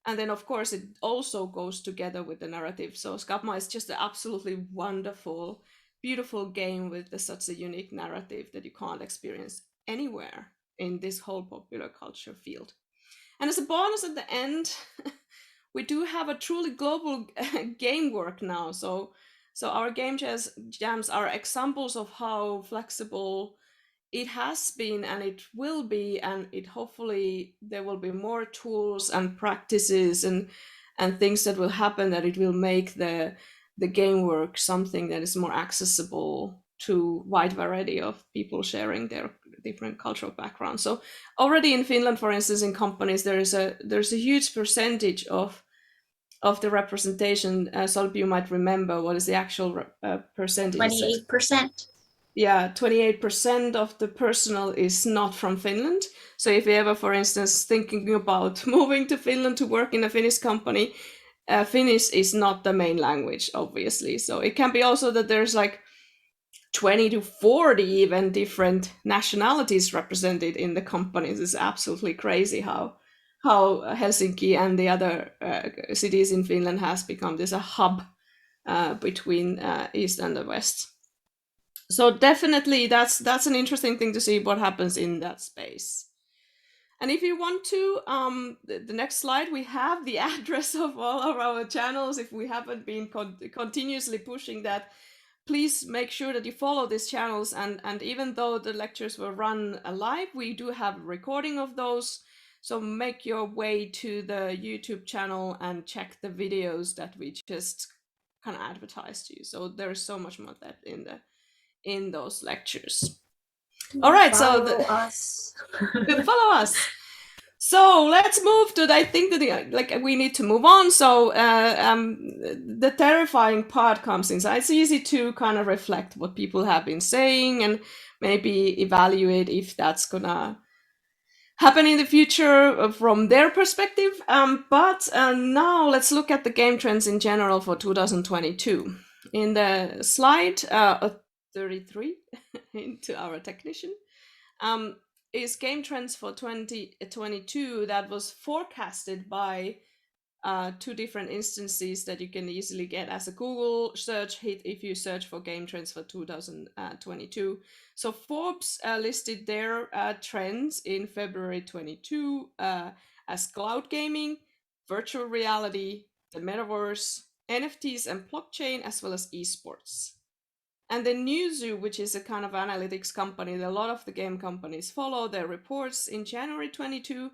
And then, of course, it also goes together with the narrative. So Skábma is just an absolutely wonderful, beautiful game with such a unique narrative that you can't experience anywhere in this whole popular culture field. And as a bonus at the end, we do have a truly global game work now. So our game jams are examples of how flexible it has been and it will be, and it hopefully there will be more tools and practices and things that will happen, that it will make the game work something that is more accessible to wide variety of people sharing their different cultural backgrounds. So already in Finland, for instance, in companies, there's a huge percentage of the representation. Some of you might remember what is the actual percentage. 28%. Yeah, 28% of the personnel is not from Finland. So if you ever, for instance, thinking about moving to Finland to work in a Finnish company, Finnish is not the main language, obviously. So it can be also that there's like 20 to 40 even different nationalities represented in the companies. It's absolutely crazy how Helsinki and the other cities in Finland has become this a hub between East and the West. So definitely that's an interesting thing to see what happens in that space. And if you want to, the next slide, we have the address of all of our channels. If we haven't been continuously pushing that, please make sure that you follow these channels. And even though the lectures were run live, we do have a recording of those. So make your way to the YouTube channel and check the videos that we just kind of advertised to you. So there's so much more that in those lectures. All right, follow us. Follow us. So let's move to I think that we need to move on. So the terrifying part comes in. So it's easy to kind of reflect what people have been saying and maybe evaluate if that's gonna happen in the future from their perspective. But now let's look at the game trends in general for 2022. In the slide 33 into our technician is game trends for 2022 that was forecasted by two different instances that you can easily get as a Google search hit if you search for game trends for 2022. So Forbes listed their trends in February 22 as cloud gaming, virtual reality, the metaverse, NFTs and blockchain, as well as esports. And the Newzoo, which is a kind of analytics company that a lot of the game companies follow, their reports in January 22,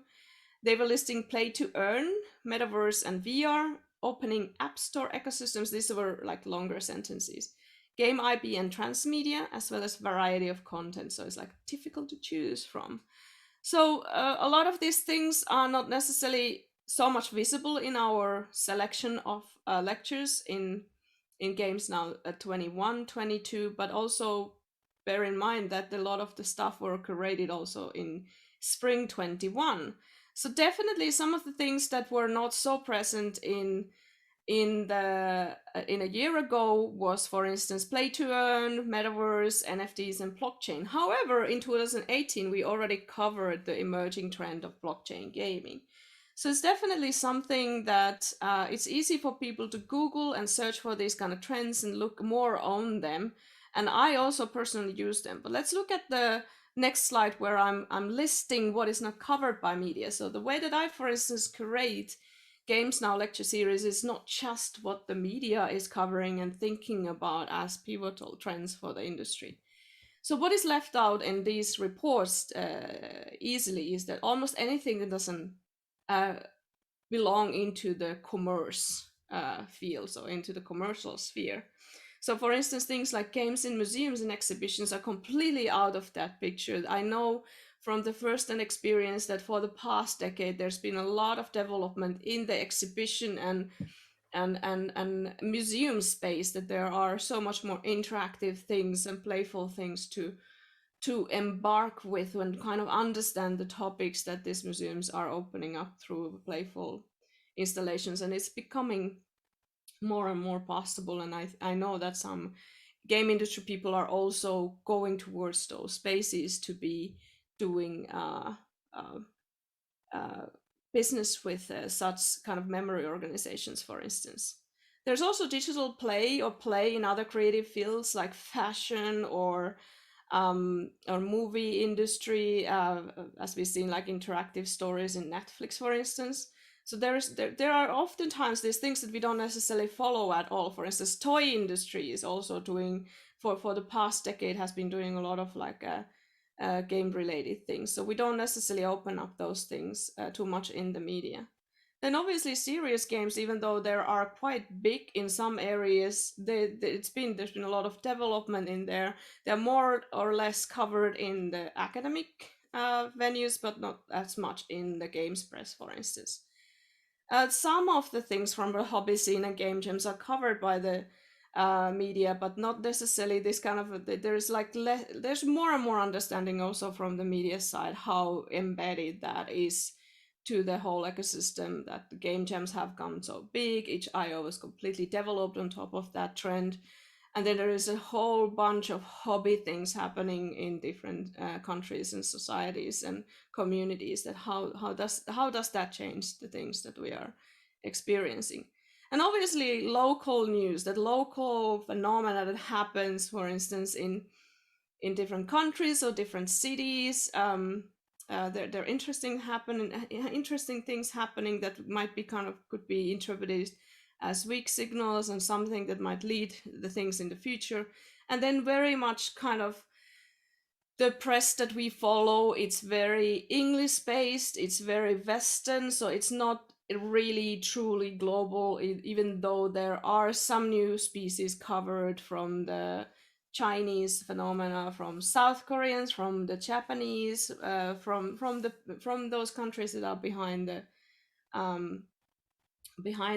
they were listing play to earn, metaverse and VR, opening app store ecosystems. These were like longer sentences. Game IP and transmedia, as well as variety of content. So it's like difficult to choose from. So a lot of these things are not necessarily so much visible in our selection of lectures in games now at 21, 22, but also bear in mind that a lot of the stuff were curated also in spring 21. So definitely some of the things that were not so present in a year ago was, for instance, play to earn, metaverse, NFTs, and blockchain. However, in 2018, we already covered the emerging trend of blockchain gaming. So it's definitely something that it's easy for people to Google and search for these kind of trends and look more on them. And I also personally use them. But let's look at the next slide where I'm listing what is not covered by media. So the way that I, for instance, curate Games Now lecture series is not just what the media is covering and thinking about as pivotal trends for the industry. So what is left out in these reports easily is that almost anything that doesn't belong into the commerce field, so into the commercial sphere. So for instance, things like games in museums and exhibitions are completely out of that picture. I know from the first-hand experience that for the past decade, there's been a lot of development in the exhibition and museum space, that there are so much more interactive things and playful things to embark with and kind of understand the topics that these museums are opening up through playful installations. And it's becoming more and more possible. And I know that some game industry people are also going towards those spaces to be doing business with such kind of memory organizations, for instance. There's also digital play or play in other creative fields like fashion or movie industry, as we've seen, like interactive stories in Netflix, for instance. So there are oftentimes these things that we don't necessarily follow at all. For instance, toy industry is also doing, for the past decade, has been doing a lot of like game related things. So we don't necessarily open up those things too much in the media. Then obviously serious games, even though there are quite big in some areas, there's been a lot of development in there. They're more or less covered in the academic venues, but not as much in the games press, for instance. Some of the things from the hobby scene and game jams are covered by the media, but not necessarily this kind of. There's more and more understanding also from the media side how embedded that is to the whole ecosystem, that the game jams have gone so big. Each IO is completely developed on top of that trend. And then there is a whole bunch of hobby things happening in different countries and societies and communities. That how does that change the things that we are experiencing? And obviously local news, that local phenomena that happens, for instance, in different countries or different cities. There are interesting things happening that might be could be interpreted as weak signals and something that might lead the things in the future. And then very much kind of the press that we follow, it's very English based, it's very Western, so it's not really truly global, even though there are some new species covered from the Chinese phenomena, from South Koreans, from the Japanese, from those countries that are behind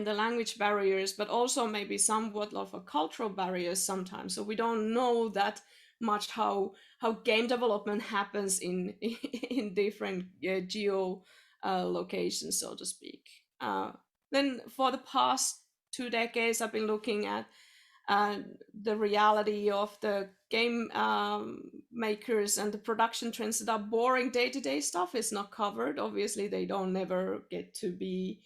the language barriers, but also maybe somewhat of a cultural barriers sometimes. So we don't know that much how game development happens in different geo locations, so to speak. Then for the past 2 decades, I've been looking at the reality of the game makers and the production trends that are boring day-to-day stuff is not covered. Obviously, they don't never get to be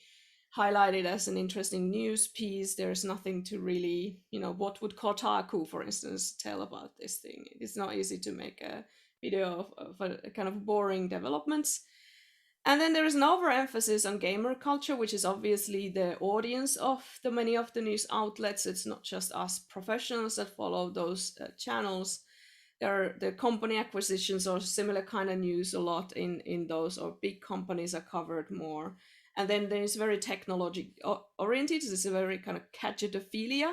highlighted as an interesting news piece. There's nothing to really, what would Kotaku, for instance, tell about this thing? It's not easy to make a video of a kind of boring developments. And then there is an overemphasis on gamer culture, which is obviously the audience of the many of the news outlets. It's not just us professionals that follow those channels. There are the company acquisitions or similar kind of news a lot in those, or big companies are covered more. And then there's very technology oriented. It's a very kind of gadgetophilia.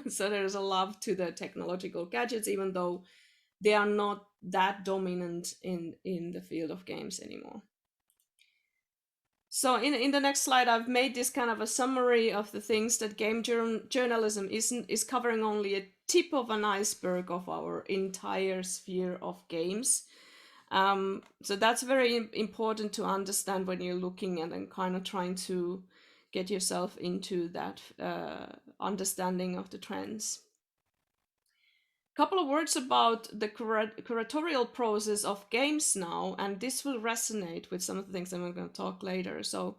So there's a love to the technological gadgets, even though they are not that dominant in the field of games anymore. So in the next slide, I've made this kind of a summary of the things that game journalism is covering only a tip of an iceberg of our entire sphere of games. So that's very important to understand when you're looking at and kind of trying to get yourself into that understanding of the trends. Couple of words about the curatorial process of games now, and this will resonate with some of the things I'm going to talk later. So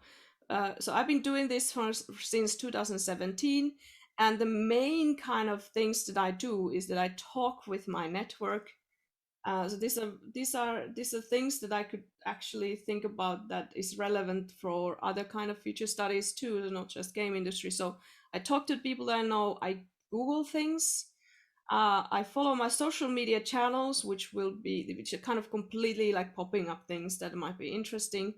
I've been doing this since 2017, and the main kind of things that I do is that I talk with my network. So these are things that I could actually think about that is relevant for other kind of future studies too, not just game industry. So I talk to people that I know. I Google things. I follow my social media channels, which are kind of completely like popping up things that might be interesting.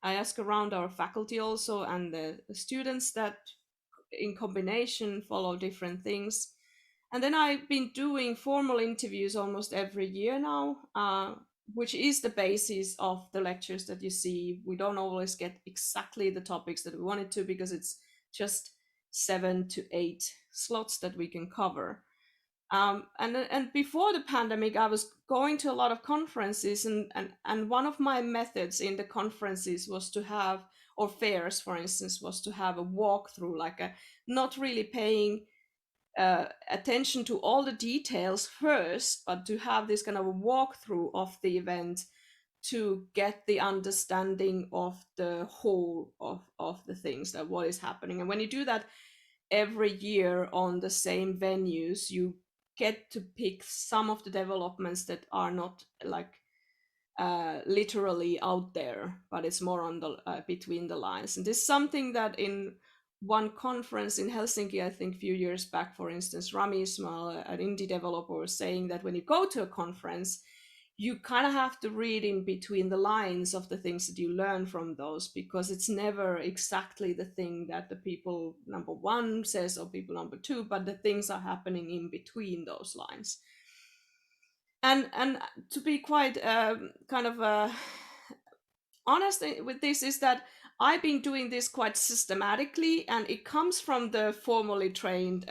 I ask around our faculty also and the students that in combination follow different things. And then I've been doing formal interviews almost every year now, which is the basis of the lectures that you see. We don't always get exactly the topics that we wanted to because it's just 7 to 8 slots that we can cover. And before the pandemic, I was going to a lot of conferences, and one of my methods in the conferences was to have, or fairs, for instance, was to have a walkthrough, like a not really paying attention to all the details first, but to have this kind of a walkthrough of the event to get the understanding of the whole of the things, that what is happening. And when you do that every year on the same venues, you get to pick some of the developments that are not like literally out there, but it's more on the between the lines. And this is something that in one conference in Helsinki, I think a few years back, for instance, Rami Ismail, an indie developer, was saying that when you go to a conference, you kind of have to read in between the lines of the things that you learn from those, because it's never exactly the thing that the people number one says or people number two, but the things are happening in between those lines. And to be quite honest with this, is that I've been doing this quite systematically, and it comes from the formally trained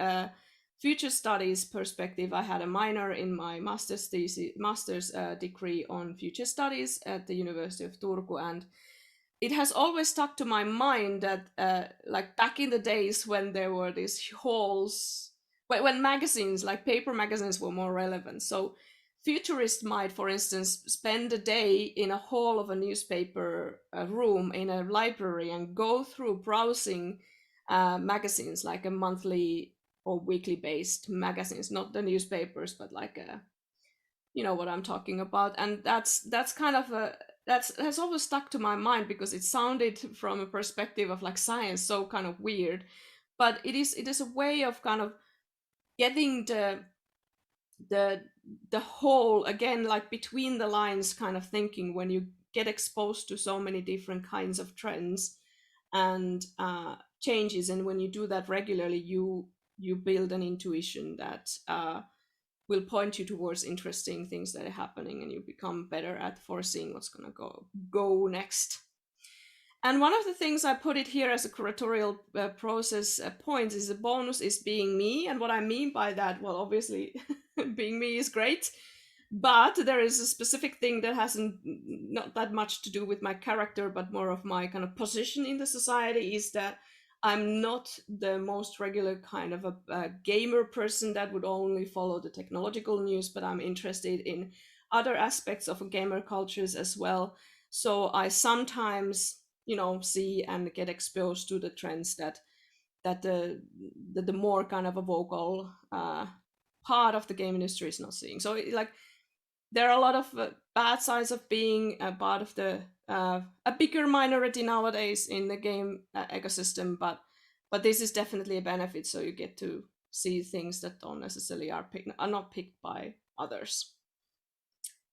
future studies perspective. I had a minor in my master's degree on future studies at the University of Turku, and it has always stuck to my mind that like back in the days when there were these halls, when magazines, like paper magazines, were more relevant. So futurists might, for instance, spend a day in a hall of a newspaper room in a library and go through browsing magazines, like a monthly or weekly based magazines, not the newspapers, but like you know what I'm talking about. And that's kind of has always stuck to my mind, because it sounded from a perspective of like science so kind of weird, but it is a way of kind of getting the whole, again, like between the lines kind of thinking, when you get exposed to so many different kinds of trends and changes. And when you do that regularly, you build an intuition that will point you towards interesting things that are happening, and you become better at foreseeing what's going to go next. And one of the things I put it here as a curatorial process point is the bonus is being me. And what I mean by that, well, obviously being me is great, but there is a specific thing that hasn't not that much to do with my character, but more of my kind of position in the society, is that I'm not the most regular kind of a gamer person that would only follow the technological news, but I'm interested in other aspects of gamer cultures as well. So I sometimes, see and get exposed to the trends that the more kind of a vocal part of the game industry is not seeing. So there are a lot of bad sides of being a part of the a bigger minority nowadays in the game ecosystem, but this is definitely a benefit. So you get to see things that don't necessarily are not picked by others.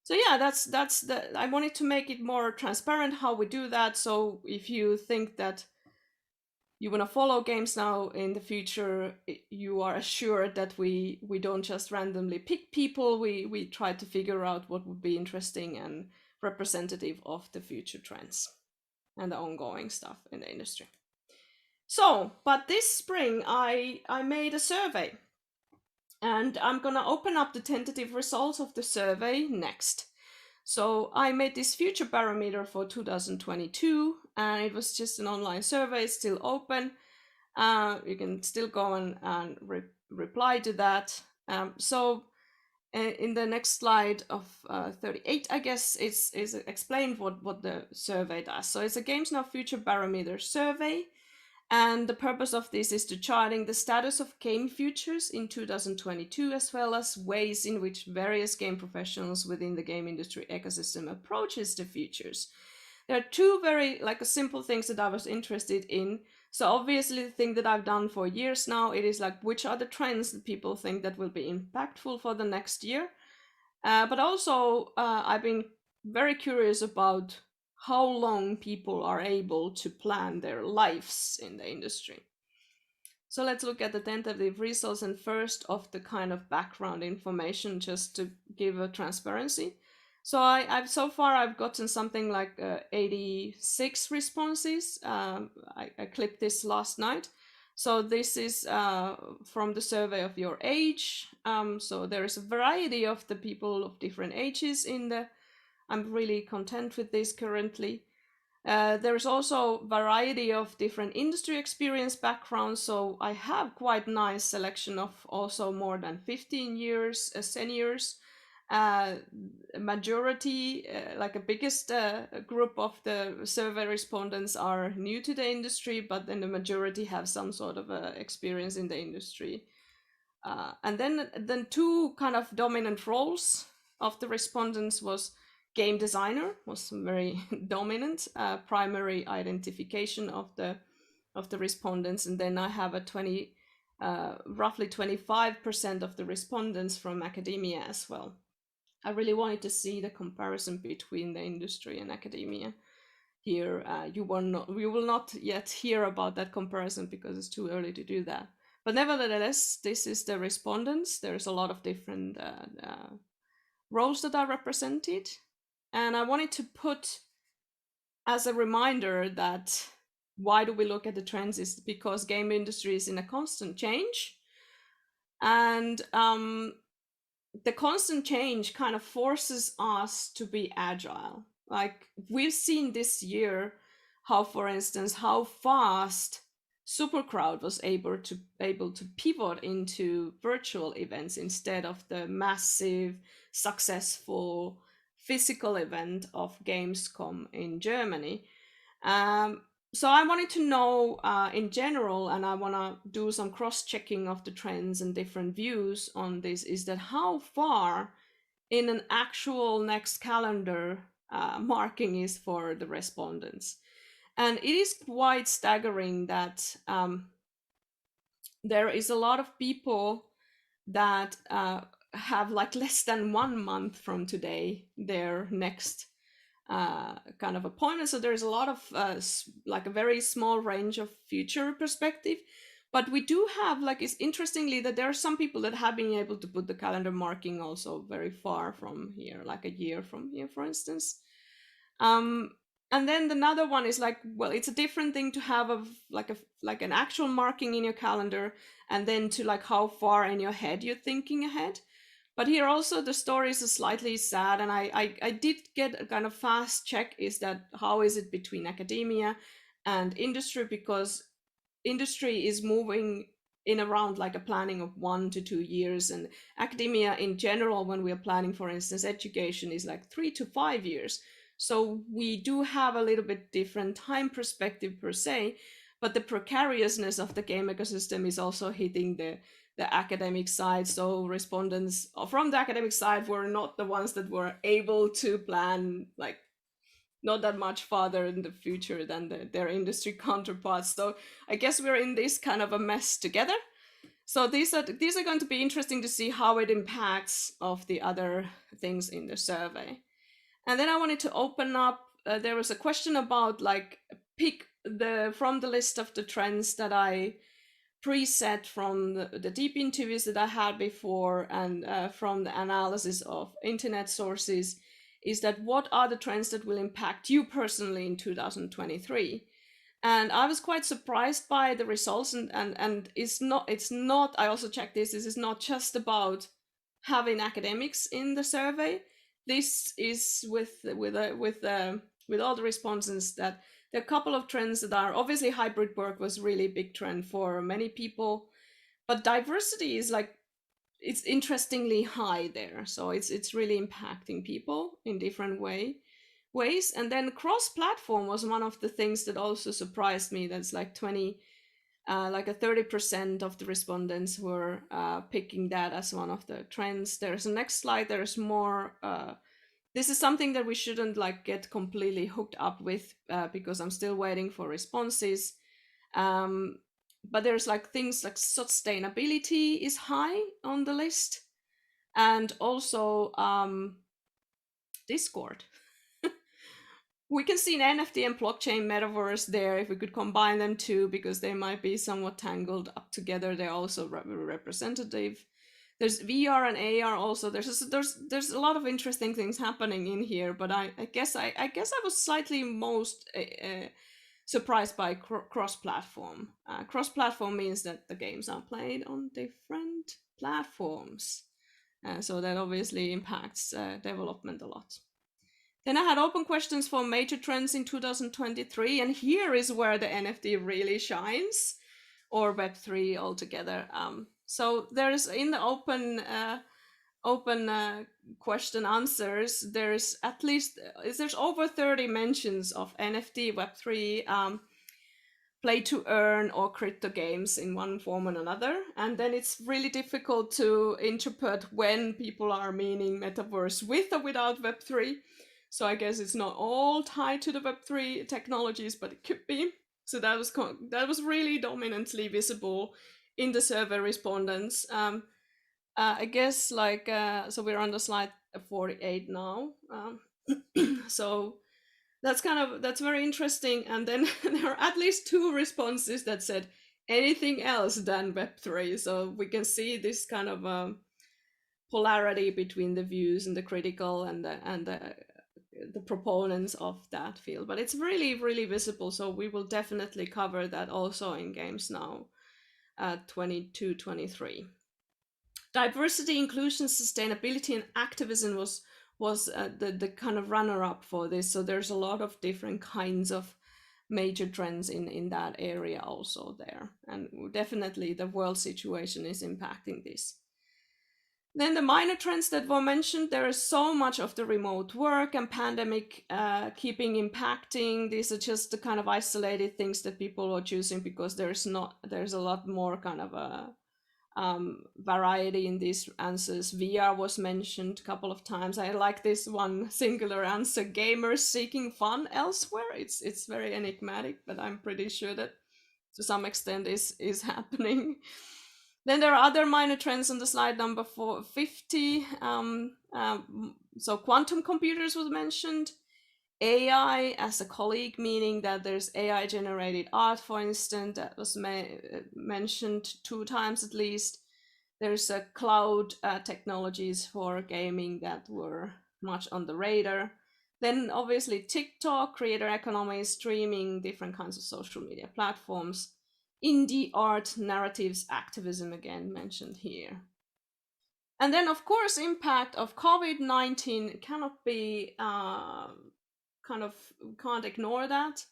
So yeah, that's I wanted to make it more transparent how we do that. So if you think that you want to follow games now in the future, you are assured that we don't just randomly pick people. We try to figure out what would be interesting and representative of the future trends and the ongoing stuff in the industry. So, but this spring I made a survey, and I'm gonna open up the tentative results of the survey next. So I made this future barometer for 2022, and it was just an online survey, still open. You can still go and reply to that. So in the next slide of 38, I guess, is explained what the survey does. So it's a Games Now Future Barometer survey. And the purpose of this is to charting the status of game futures in 2022, as well as ways in which various game professionals within the game industry ecosystem approaches the futures. There are two very simple things that I was interested in. So obviously the thing that I've done for years now, it is which are the trends that people think that will be impactful for the next year. But also I've been very curious about how long people are able to plan their lives in the industry. So let's look at the tentative results, and first of the kind of background information, just to give a transparency. So I've so far I've gotten something like 86 responses. I clipped this last night. So this is from the survey of your age. So there is a variety of the people of different ages in the. I'm really content with this currently. There's also variety of different industry experience backgrounds, so I have quite nice selection of also more than 15 years seniors. Majority, like a biggest group of the survey respondents are new to the industry, but then the majority have some sort of experience in the industry. And then two kind of dominant roles of the respondents was game designer was very dominant, primary identification of the respondents, and then I have a roughly 25% of the respondents from academia as well. I really wanted to see the comparison between the industry and academia. Here, you will not yet hear about that comparison because it's too early to do that. But nevertheless, this is the respondents. There's a lot of different roles that are represented. And I wanted to put as a reminder that why do we look at the trends is because game industry is in a constant change. And the constant change kind of forces us to be agile. Like we've seen this year how, for instance, how fast Supercrowd was able to pivot into virtual events instead of the massive, successful physical event of Gamescom in Germany. So I wanted to know in general, and I want to do some cross-checking of the trends and different views on this, is that how far in an actual next calendar marking is for the respondents. And it is quite staggering that there is a lot of people that have like less than 1 month from today their next kind of appointment. So there's a lot of like a very small range of future perspective. But we do have, like, it's interestingly that there are some people that have been able to put the calendar marking also very far from here, like a year from here, for instance. And then another one is like, well, it's a different thing to have like an actual marking in your calendar, and then to like how far in your head you're thinking ahead. But here also the story is slightly sad, and I did get a kind of fast check, is that how is it between academia and industry, because industry is moving in around like a planning of 1 to 2 years, and academia in general, when we are planning, for instance, education, is like 3 to 5 years. So we do have a little bit different time perspective per se, but the precariousness of the game ecosystem is also hitting the academic side. So respondents from the academic side were not the ones that were able to plan like not that much farther in the future than their industry counterparts. So I guess we're in this kind of a mess together. So these are going to be interesting to see how it impacts of the other things in the survey. And then I wanted to open up, there was a question about like pick from the list of the trends that I preset from the deep interviews that I had before, and from the analysis of internet sources, is that what are the trends that will impact you personally in 2023? And I was quite surprised by the results, and it's not, I also checked this is not just about having academics in the survey. This is with all the responses that there are a couple of trends that are obviously hybrid work was really a big trend for many people, but diversity is like, it's interestingly high there. So it's really impacting people in different ways. And then cross-platform was one of the things that also surprised me. That's like 30% of the respondents were picking that as one of the trends. There's a next slide. There's more. This is something that we shouldn't like get completely hooked up with because I'm still waiting for responses. But there's like things like sustainability is high on the list, and also Discord. We can see an NFT and blockchain metaverse there if we could combine them too, because they might be somewhat tangled up together. They're also representative. There's VR and AR also. There's a lot of interesting things happening in here, but I guess I was slightly most surprised by cross-platform. Cross-platform means that the games are played on different platforms, so that obviously impacts development a lot. Then I had open questions for major trends in 2023, and here is where the NFT really shines, or Web3 altogether. So there's in the open question answers, there's at least there's over 30 mentions of NFT, Web3, play to earn or crypto games in one form or another. And then it's really difficult to interpret when people are meaning metaverse with or without Web3. So I guess it's not all tied to the Web3 technologies, but it could be. So that was really dominantly visible in the survey respondents. I guess like so we're on the slide 48 now. So that's very interesting. And then there are at least 2 responses that said anything else than Web3. So we can see this kind of polarity between the views and the critical and the proponents of that field. But it's really, really visible. So we will definitely cover that also in Games Now 22-23. Diversity, inclusion, sustainability, and activism was the kind of runner-up for this. So there's a lot of different kinds of major trends in that area also there. And definitely the world situation is impacting this. Then the minor trends that were mentioned, there is so much of the remote work and pandemic keeping impacting. These are just the kind of isolated things that people are choosing because there's a lot more kind of a variety in these answers. VR was mentioned a couple of times. I like this one singular answer, gamers seeking fun elsewhere. It's very enigmatic, but I'm pretty sure that to some extent is happening. Then there are other minor trends on the slide number 50. So quantum computers was mentioned. AI as a colleague, meaning that there's AI generated art, for instance, that was mentioned 2 times at least. There's a cloud technologies for gaming that were much on the radar. Then obviously TikTok, creator economy, streaming, different kinds of social media platforms. Indie art, narratives, activism again mentioned here. And then of course impact of COVID-19 cannot be can't ignore that.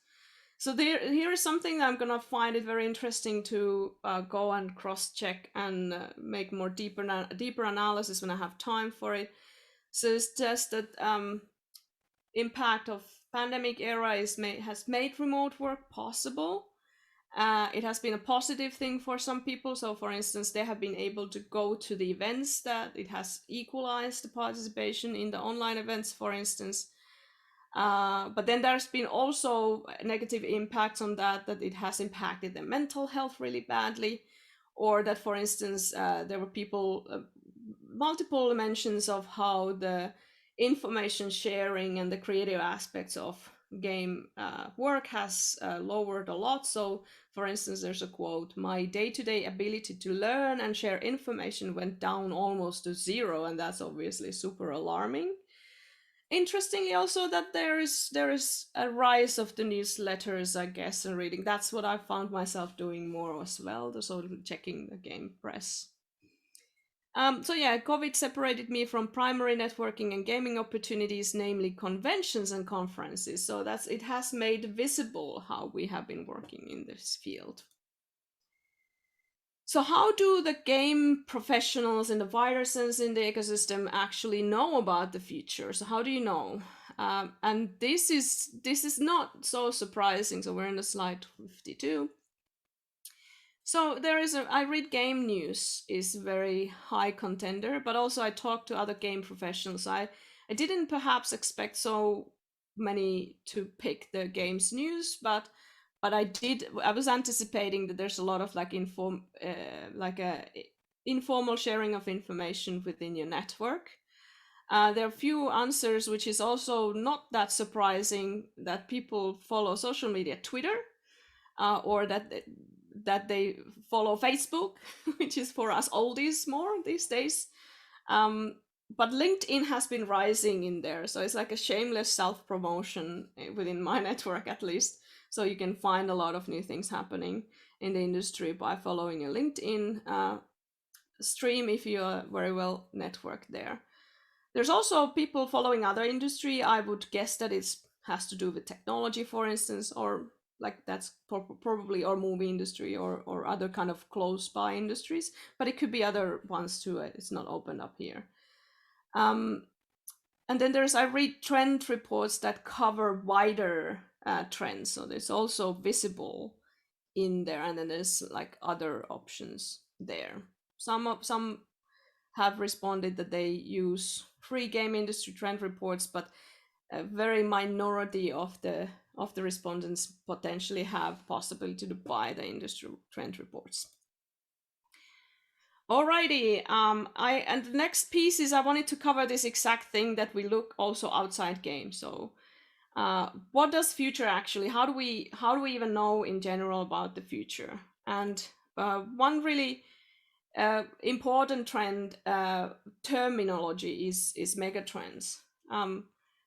So here is something that I'm gonna find it very interesting to go and cross-check and make more deeper analysis when I have time for it. So it's just that impact of pandemic era has made remote work possible. It has been a positive thing for some people. So for instance, they have been able to go to the events, that it has equalized the participation in the online events, for instance. But then there's been also negative impacts on that it has impacted their mental health really badly, or that, for instance, there were multiple mentions of how the information sharing and the creative aspects of game work has lowered a lot. So for instance, there's a quote, "My day-to-day ability to learn and share information went down almost to 0, and that's obviously super alarming. Interestingly also that there is a rise of the newsletters, I guess, and reading. That's what I found myself doing more as well, the sort of checking the game press. So yeah, COVID separated me from primary networking and gaming opportunities, namely conventions and conferences. So it has made visible how we have been working in this field. So how do the game professionals in the wider sense in the ecosystem actually know about the future? So how do you know? And this is not so surprising. So we're in the slide 52. So I read game news is very high contender, but also I talk to other game professionals. I didn't perhaps expect so many to pick the games news, but I was anticipating that there's a lot of informal sharing of information within your network. There are a few answers, which is also not that surprising, that people follow social media, Twitter, or that they follow Facebook, which is for us oldies more these days. But LinkedIn has been rising in there. So it's like a shameless self-promotion within my network, at least. So you can find a lot of new things happening in the industry by following a LinkedIn stream if you are very well networked there. There's also people following other industry. I would guess that it has to do with technology, for instance, or like that's probably or movie industry or other kind of close by industries, but it could be other ones too. It's not opened up here. And then I read trend reports that cover wider trends, so there's also visible in there, and then there's like other options there. Some have responded that they use free game industry trend reports, but a very minority of the respondents potentially have possibility to buy the industry trend reports. Alrighty, and the next piece is I wanted to cover this exact thing that we look also outside games. So, what does future actually? How do we even know in general about the future? And one really important trend terminology is megatrends.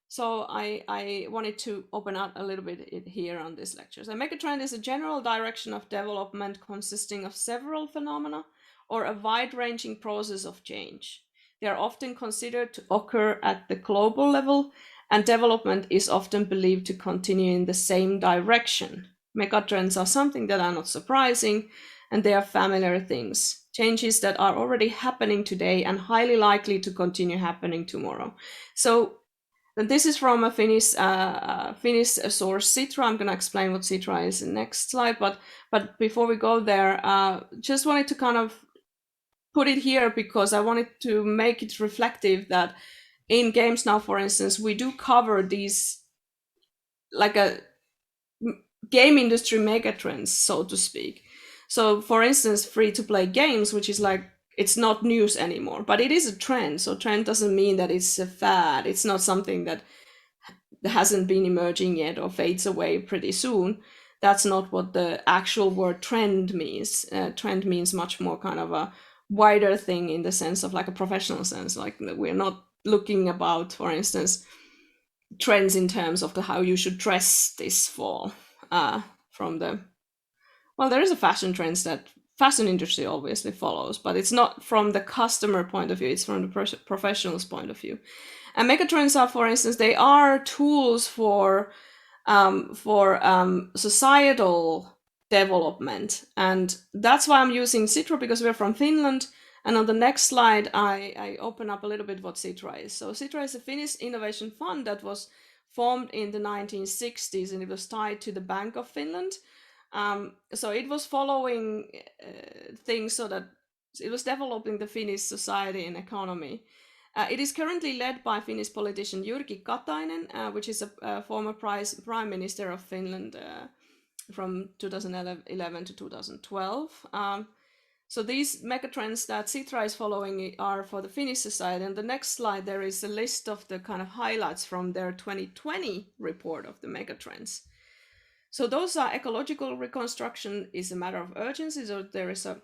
So I wanted to open up a little bit here on this lecture. So megatrend is a general direction of development consisting of several phenomena or a wide-ranging process of change. They are often considered to occur at the global level, and development is often believed to continue in the same direction. Megatrends are something that are not surprising, and they are familiar things, changes that are already happening today and highly likely to continue happening tomorrow. So this is from a Finnish source, Sitra. I'm going to explain what Sitra is in the next slide, but before we go there, just wanted to kind of put it here because I wanted to make it reflective that in games now, for instance, we do cover these like a game industry megatrends, so to speak. So for instance, free-to-play games, which is like, it's not news anymore, but it is a trend. So trend doesn't mean that it's a fad. It's not something that hasn't been emerging yet or fades away pretty soon. That's not what the actual word trend means. Trend means much more kind of a wider thing in the sense of like a professional sense. Like we're not looking about, for instance, trends in terms of how you should dress this fall from the, well, there is a fashion trends that fashion industry obviously follows, but it's not from the customer point of view, it's from the professional's point of view. And megatrends are, for instance, they are tools for societal development, and that's why I'm using Sitra, because we're from Finland. And on the next slide, I open up a little bit what Sitra is. So Sitra is a Finnish innovation fund that was formed in the 1960s, and it was tied to the Bank of Finland. So it was following things so that it was developing the Finnish society and economy. It is currently led by Finnish politician Jyrki Katainen, which is a former prime minister of Finland from 2011 to 2012. So these megatrends that Sitra is following are for the Finnish society. And the next slide, there is a list of the kind of highlights from their 2020 report of the megatrends. So those are ecological reconstruction is a matter of urgency. So there is a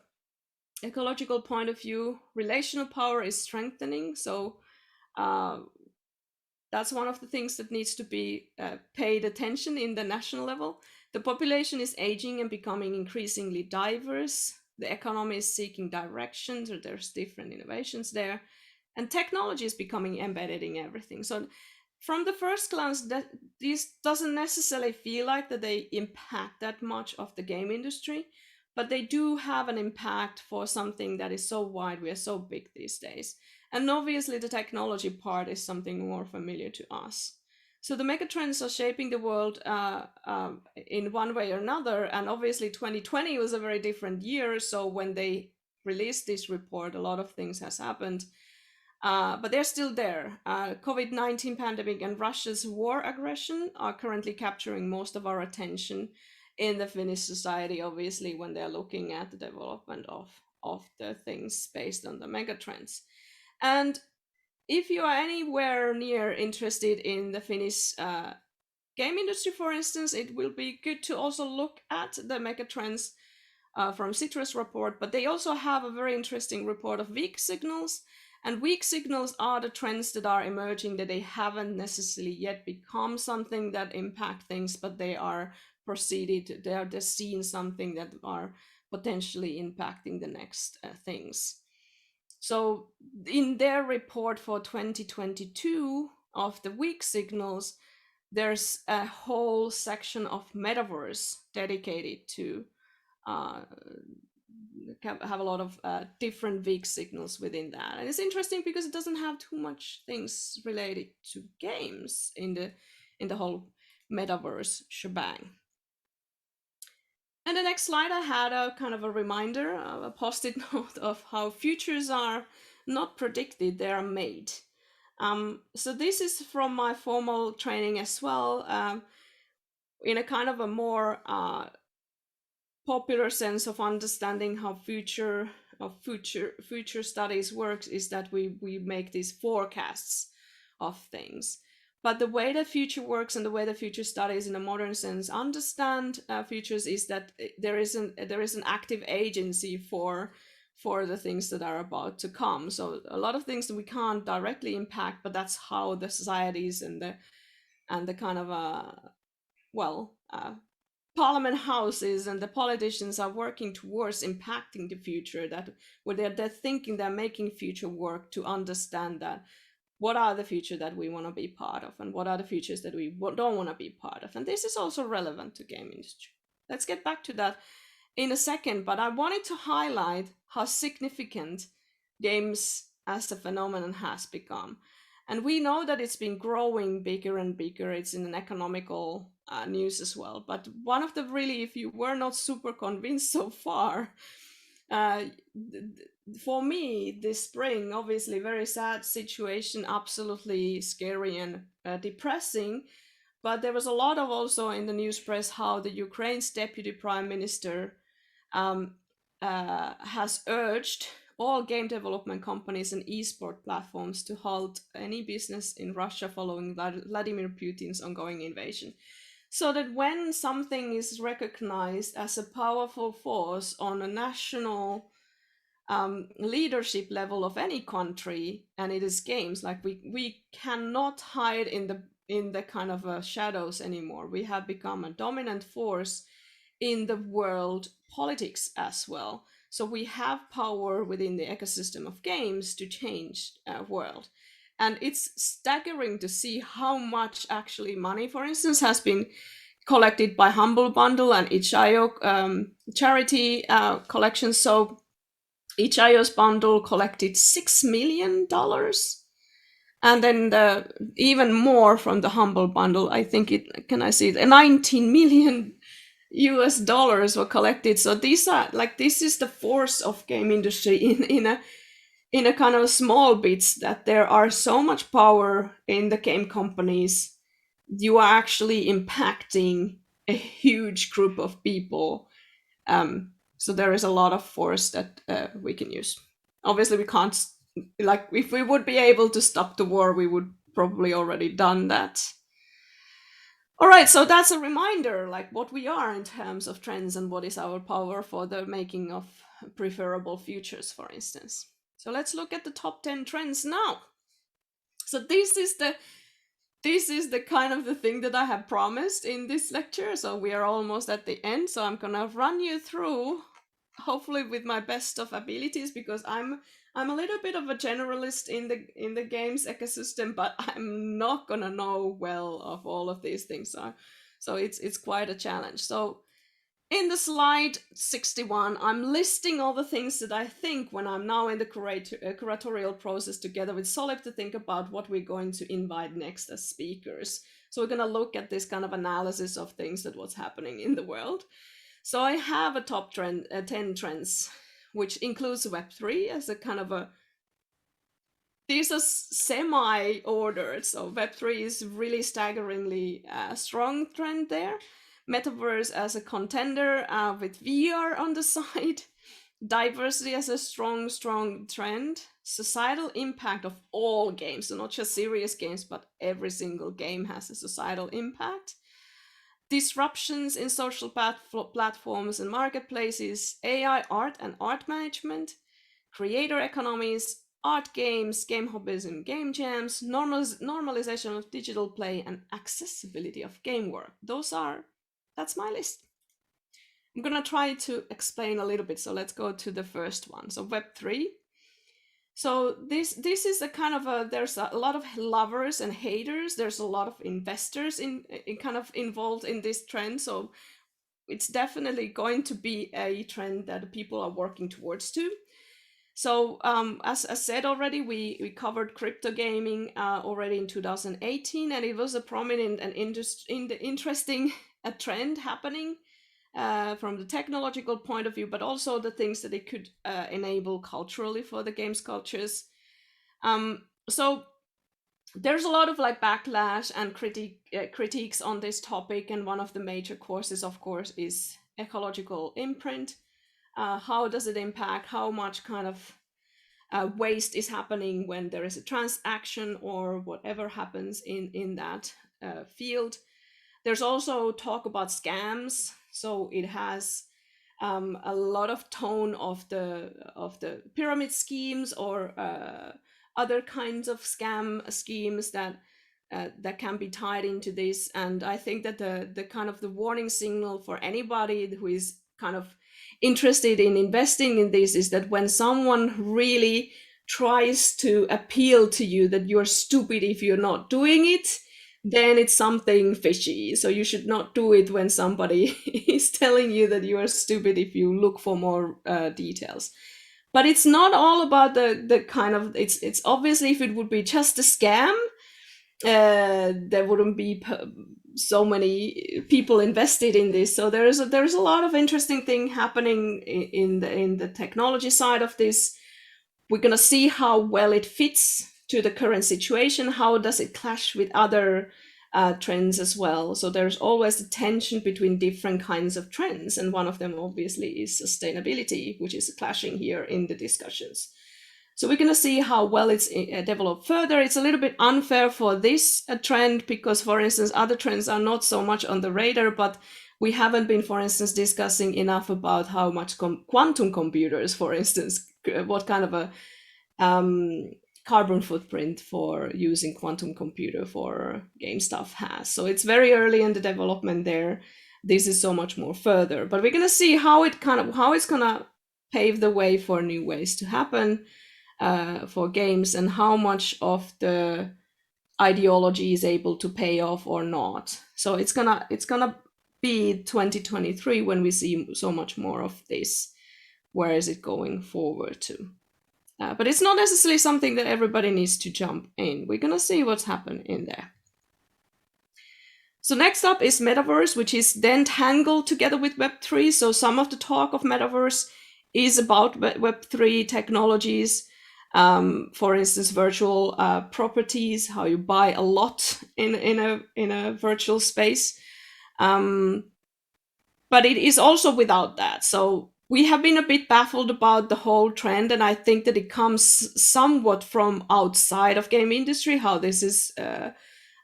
ecological point of view. Relational power is strengthening. So that's one of the things that needs to be paid attention in the national level. The population is aging and becoming increasingly diverse. The economy is seeking direction, so there's different innovations there. And technology is becoming embedded in everything. So from the first glance, that this doesn't necessarily feel like that they impact that much of the game industry, but they do have an impact for something that is so wide, we are so big these days. And obviously the technology part is something more familiar to us. So the megatrends are shaping the world in one way or another. And obviously 2020 was a very different year. So when they released this report, a lot of things has happened. But they're still there. COVID-19 pandemic and Russia's war aggression are currently capturing most of our attention in the Finnish society, obviously, when they're looking at the development of the things based on the megatrends. And if you are anywhere near interested in the Finnish game industry, for instance, it will be good to also look at the megatrends from Citra's report, but they also have a very interesting report of weak signals. And weak signals are the trends that are emerging, that they haven't necessarily yet become something that impact things, but they are proceeded, they are just seen something that are potentially impacting the next things. So in their report for 2022 of the weak signals, there's a whole section of Metaverse dedicated to have a lot of different weak signals within that. And it's interesting because it doesn't have too much things related to games in the whole Metaverse shebang. And the next slide, I had a kind of a reminder, a post-it note of how futures are not predicted, they are made. So this is from my formal training as well, in a kind of a more popular sense of understanding how future studies works is that we make these forecasts of things. But the way that future works and the way that future studies in a modern sense understand futures is that there is an active agency for the things that are about to come. So a lot of things that we can't directly impact, but that's how the societies and the kind of parliament houses and the politicians are working towards impacting the future, that where they're thinking, they're making future work to understand that what are the future that we want to be part of and what are the futures that we don't want to be part of. And this is also relevant to game industry. Let's get back to that in a second, but I wanted to highlight how significant games as a phenomenon has become. And we know that it's been growing bigger and bigger. It's in an economical news as well. But one of the really, if you were not super convinced so far, for me, this spring, obviously very sad situation, absolutely scary and depressing. But there was a lot of also in the news press how the Ukraine's deputy prime minister has urged all game development companies and esport platforms to halt any business in Russia following Vladimir Putin's ongoing invasion. So that when something is recognized as a powerful force on a national leadership level of any country, and it is games, like we cannot hide in the kind of shadows anymore. We have become a dominant force in the world politics as well. So we have power within the ecosystem of games to change the world. And it's staggering to see how much actually money, for instance, has been collected by Humble Bundle and itch.io charity collections. So itch.io's bundle collected $6 million. And then even more from the Humble Bundle, I think $19 million US dollars were collected. So these are this is the force of game industry in a kind of small bits, that there are so much power in the game companies. You are actually impacting a huge group of people. So there is a lot of force that we can use. Obviously we can't, if we would be able to stop the war, we would probably already done that. All right, so that's a reminder, what we are in terms of trends and what is our power for the making of preferable futures, for instance. So let's look at the top 10 trends now. So this is the kind of the thing that I have promised in this lecture. So we are almost at the end. So I'm gonna run you through, hopefully with my best of abilities, because I'm a little bit of a generalist in the games ecosystem, but I'm not gonna know well of all of these things. So it's quite a challenge. So in the slide 61, I'm listing all the things that I think when I'm now in the curatorial process together with Solib to think about what we're going to invite next as speakers. So we're going to look at this kind of analysis of things, that what's happening in the world. So I have a top 10 trends, which includes Web3 as a kind of these are semi-ordered. So Web3 is really staggeringly strong trend there. Metaverse as a contender with VR on the side. Diversity as a strong trend. Societal impact of all games, so not just serious games, but every single game has a societal impact. Disruptions in social platforms and marketplaces. AI art and art management. Creator economies. Art games, game hobbies and game jams. Normalization of digital play and accessibility of game work. That's my list. I'm gonna try to explain a little bit. So let's go to the first one. So Web3. So this is a kind of a, there's a lot of lovers and haters. There's a lot of investors in kind of involved in this trend. So it's definitely going to be a trend that people are working towards too. So as I said already, we covered crypto gaming already in 2018, and it was a prominent and interesting trend happening from the technological point of view, but also the things that it could enable culturally for the games cultures. So there's a lot of like backlash and critiques on this topic, and one of the major courses, of course, is ecological imprint. How does it impact? How much kind of waste is happening when there is a transaction or whatever happens in that field? There's also talk about scams, so it has a lot of tone of the pyramid schemes or other kinds of scam schemes that can be tied into this. And I think that the kind of the warning signal for anybody who is kind of interested in investing in this is that when someone really tries to appeal to you that you're stupid if you're not doing it, then it's something fishy. So you should not do it when somebody is telling you that you are stupid if you look for more details. But it's not all about the kind of, it's obviously if it would be just a scam, there wouldn't be so many people invested in this. So there's a lot of interesting thing happening in the technology side of this. We're gonna see how well it fits to the current situation. How does it clash with other trends as well? So there's always a tension between different kinds of trends, and one of them obviously is sustainability, which is clashing here in the discussions. So we're going to see how well it's developed further. It's a little bit unfair for this trend because, for instance, other trends are not so much on the radar, but we haven't been, for instance, discussing enough about how much quantum computers, for instance, what kind of a carbon footprint for using quantum computer for game stuff has. So it's very early in the development there. This is so much more further, but we're going to see how it's going to pave the way for new ways to happen. For games, and how much of the ideology is able to pay off or not. So it's gonna be 2023 when we see so much more of this. Where is it going forward to? But it's not necessarily something that everybody needs to jump in. We're gonna see what's happened in there. So next up is Metaverse, which is then tangled together with Web3. So some of the talk of Metaverse is about Web3 technologies. For instance, virtual properties, how you buy a lot in a virtual space. But it is also without that. So we have been a bit baffled about the whole trend, and I think that it comes somewhat from outside of game industry, how this is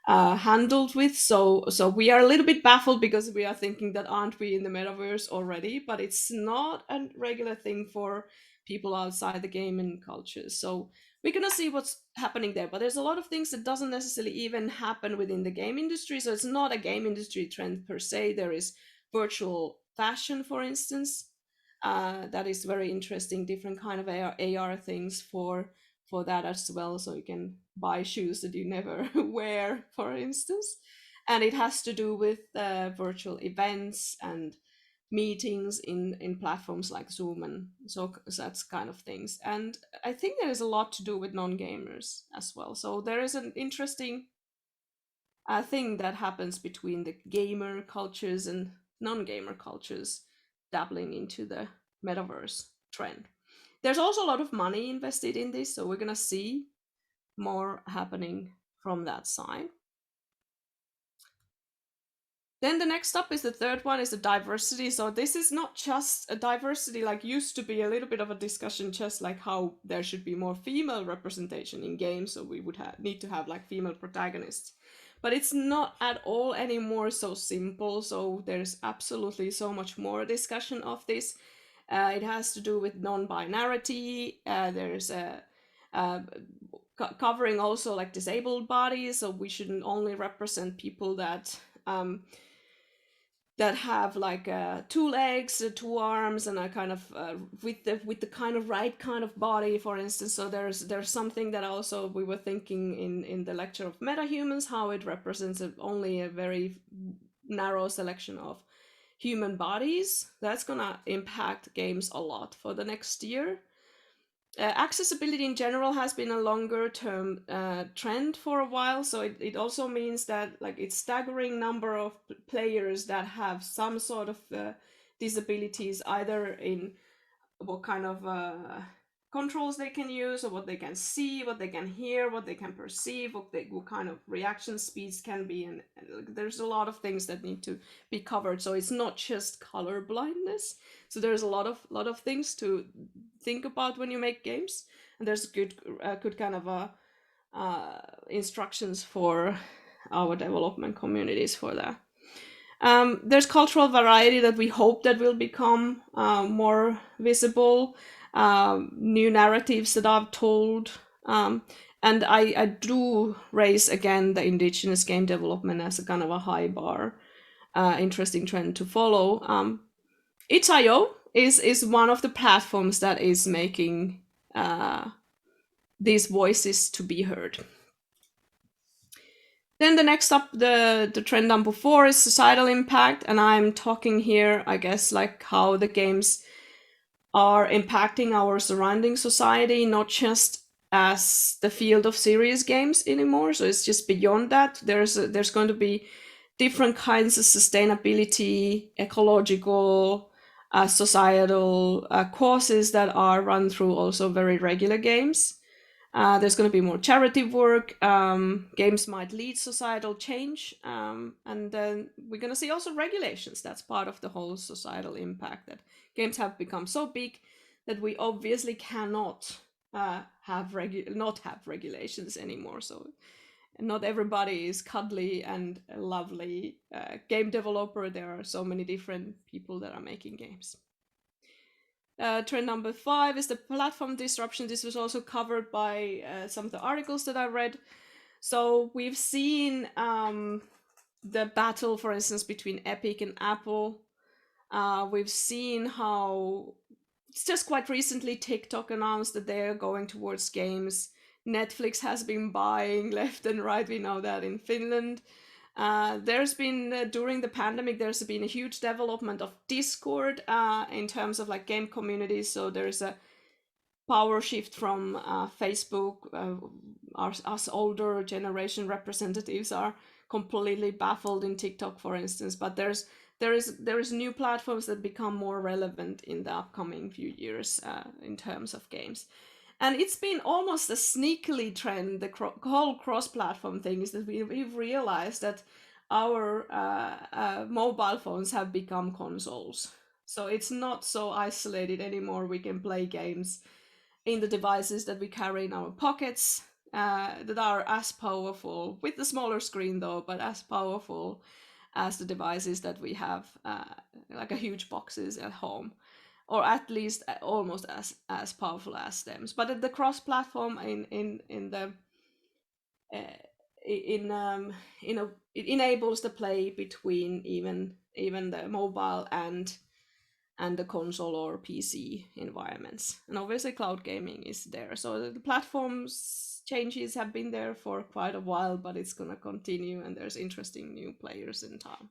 handled with. So we are a little bit baffled because we are thinking that aren't we in the metaverse already, but it's not a regular thing for people outside the gaming culture. So we're gonna see what's happening there, but there's a lot of things that doesn't necessarily even happen within the game industry. So it's not a game industry trend per se. There is virtual fashion, for instance, that is very interesting, different kind of AR things for that as well. So you can buy shoes that you never wear, for instance. And it has to do with virtual events and meetings in platforms like Zoom, and so that's kind of things. And I think there is a lot to do with non-gamers as well. So there is an interesting thing that happens between the gamer cultures and non-gamer cultures dabbling into the metaverse trend. There's also a lot of money invested in this, so we're gonna see more happening from that side. Then the next up is the third one, is the diversity. So this is not just a diversity, like used to be a little bit of a discussion, just like how there should be more female representation in games. So we would need to have like female protagonists, but it's not at all anymore so simple. So there's absolutely so much more discussion of this. It has to do with non-binarity. There's a covering also like disabled bodies. So we shouldn't only represent people that that have like 2 legs, 2 arms, and a kind of with the kind of right kind of body, for instance. So there's something that also we were thinking in the lecture of metahumans, how it represents only a very narrow selection of human bodies. That's gonna impact games a lot for the next year. Accessibility in general has been a longer term trend for a while, so it also means that like it's staggering number of players that have some sort of disabilities, either in what kind of controls they can use, or what they can see, what they can hear, what they can perceive, what kind of reaction speeds can be, and there's a lot of things that need to be covered. So it's not just color blindness. So there's a lot of things to think about when you make games, and there's good kind of instructions for our development communities for that. There's cultural variety that we hope that will become more visible, new narratives that are told, and I do raise again the indigenous game development as a kind of a high bar, interesting trend to follow. itch.io is one of the platforms that is making these voices to be heard. Then the next up, the trend number 4 is societal impact, and I'm talking here, I guess, like how the games are impacting our surrounding society, not just as the field of serious games anymore. So it's just beyond that. There's going to be different kinds of sustainability, ecological, societal causes that are run through also very regular games. There's going to be more charity work. Games might lead societal change, and then we're going to see also regulations. That's part of the whole societal impact, that games have become so big that we obviously cannot have regulations anymore. So not everybody is cuddly and a lovely game developer. There are so many different people that are making games. Trend number 5 is the platform disruption. This was also covered by some of the articles that I read. So we've seen the battle, for instance, between Epic and Apple. We've seen how it's just quite recently TikTok announced that they're going towards games. Netflix has been buying left and right. We know that in Finland. There's been, during the pandemic, there's been a huge development of Discord in terms of like game communities. So there's a power shift from Facebook. Us older generation representatives are completely baffled in TikTok, for instance. But there is new platforms that become more relevant in the upcoming few years in terms of games. And it's been almost a sneakily trend, the whole cross-platform thing, is that we've realized that our mobile phones have become consoles. So it's not so isolated anymore. We can play games in the devices that we carry in our pockets that are as powerful, with the smaller screen though, but as powerful as the devices that we have, like a huge boxes at home. Or at least almost as powerful as them. But the cross-platform it enables the play between even the mobile and the console or PC environments. And obviously cloud gaming is there. So the platforms changes have been there for quite a while, but it's gonna continue, and there's interesting new players in town.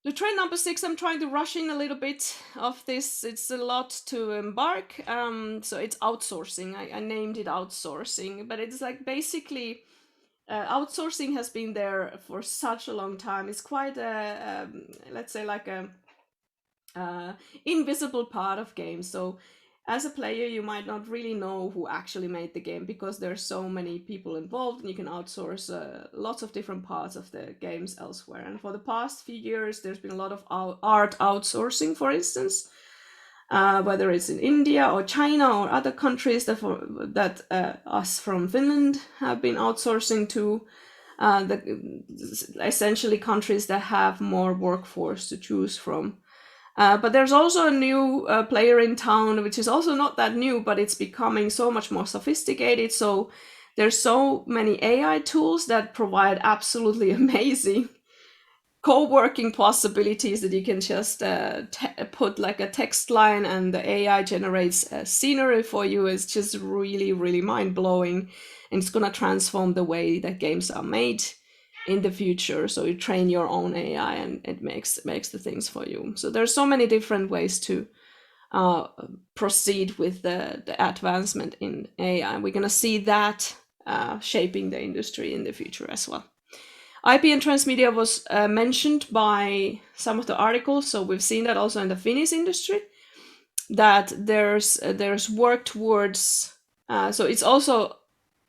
The trend number 6, I'm trying to rush in a little bit of this. It's a lot to embark. So it's outsourcing. I named it outsourcing, but it's like basically outsourcing has been there for such a long time. It's quite a, let's say like a invisible part of games. So as a player, you might not really know who actually made the game, because there's so many people involved, and you can outsource lots of different parts of the games elsewhere. And for the past few years, there's been a lot of art outsourcing, for instance, whether it's in India or China or other countries that us from Finland have been outsourcing to, essentially countries that have more workforce to choose from. But there's also a new player in town, which is also not that new, but it's becoming so much more sophisticated. So there's so many AI tools that provide absolutely amazing co-working possibilities that you can just put like a text line and the AI generates scenery for you is just really, really mind-blowing. And it's going to transform the way that games are made in the future. So you train your own AI and it makes the things for you. So there's so many different ways to proceed with the advancement in AI. We're going to see that shaping the industry in the future as well. IP and transmedia was mentioned by some of the articles, so we've seen that also in the Finnish industry, that there's work towards, so it's also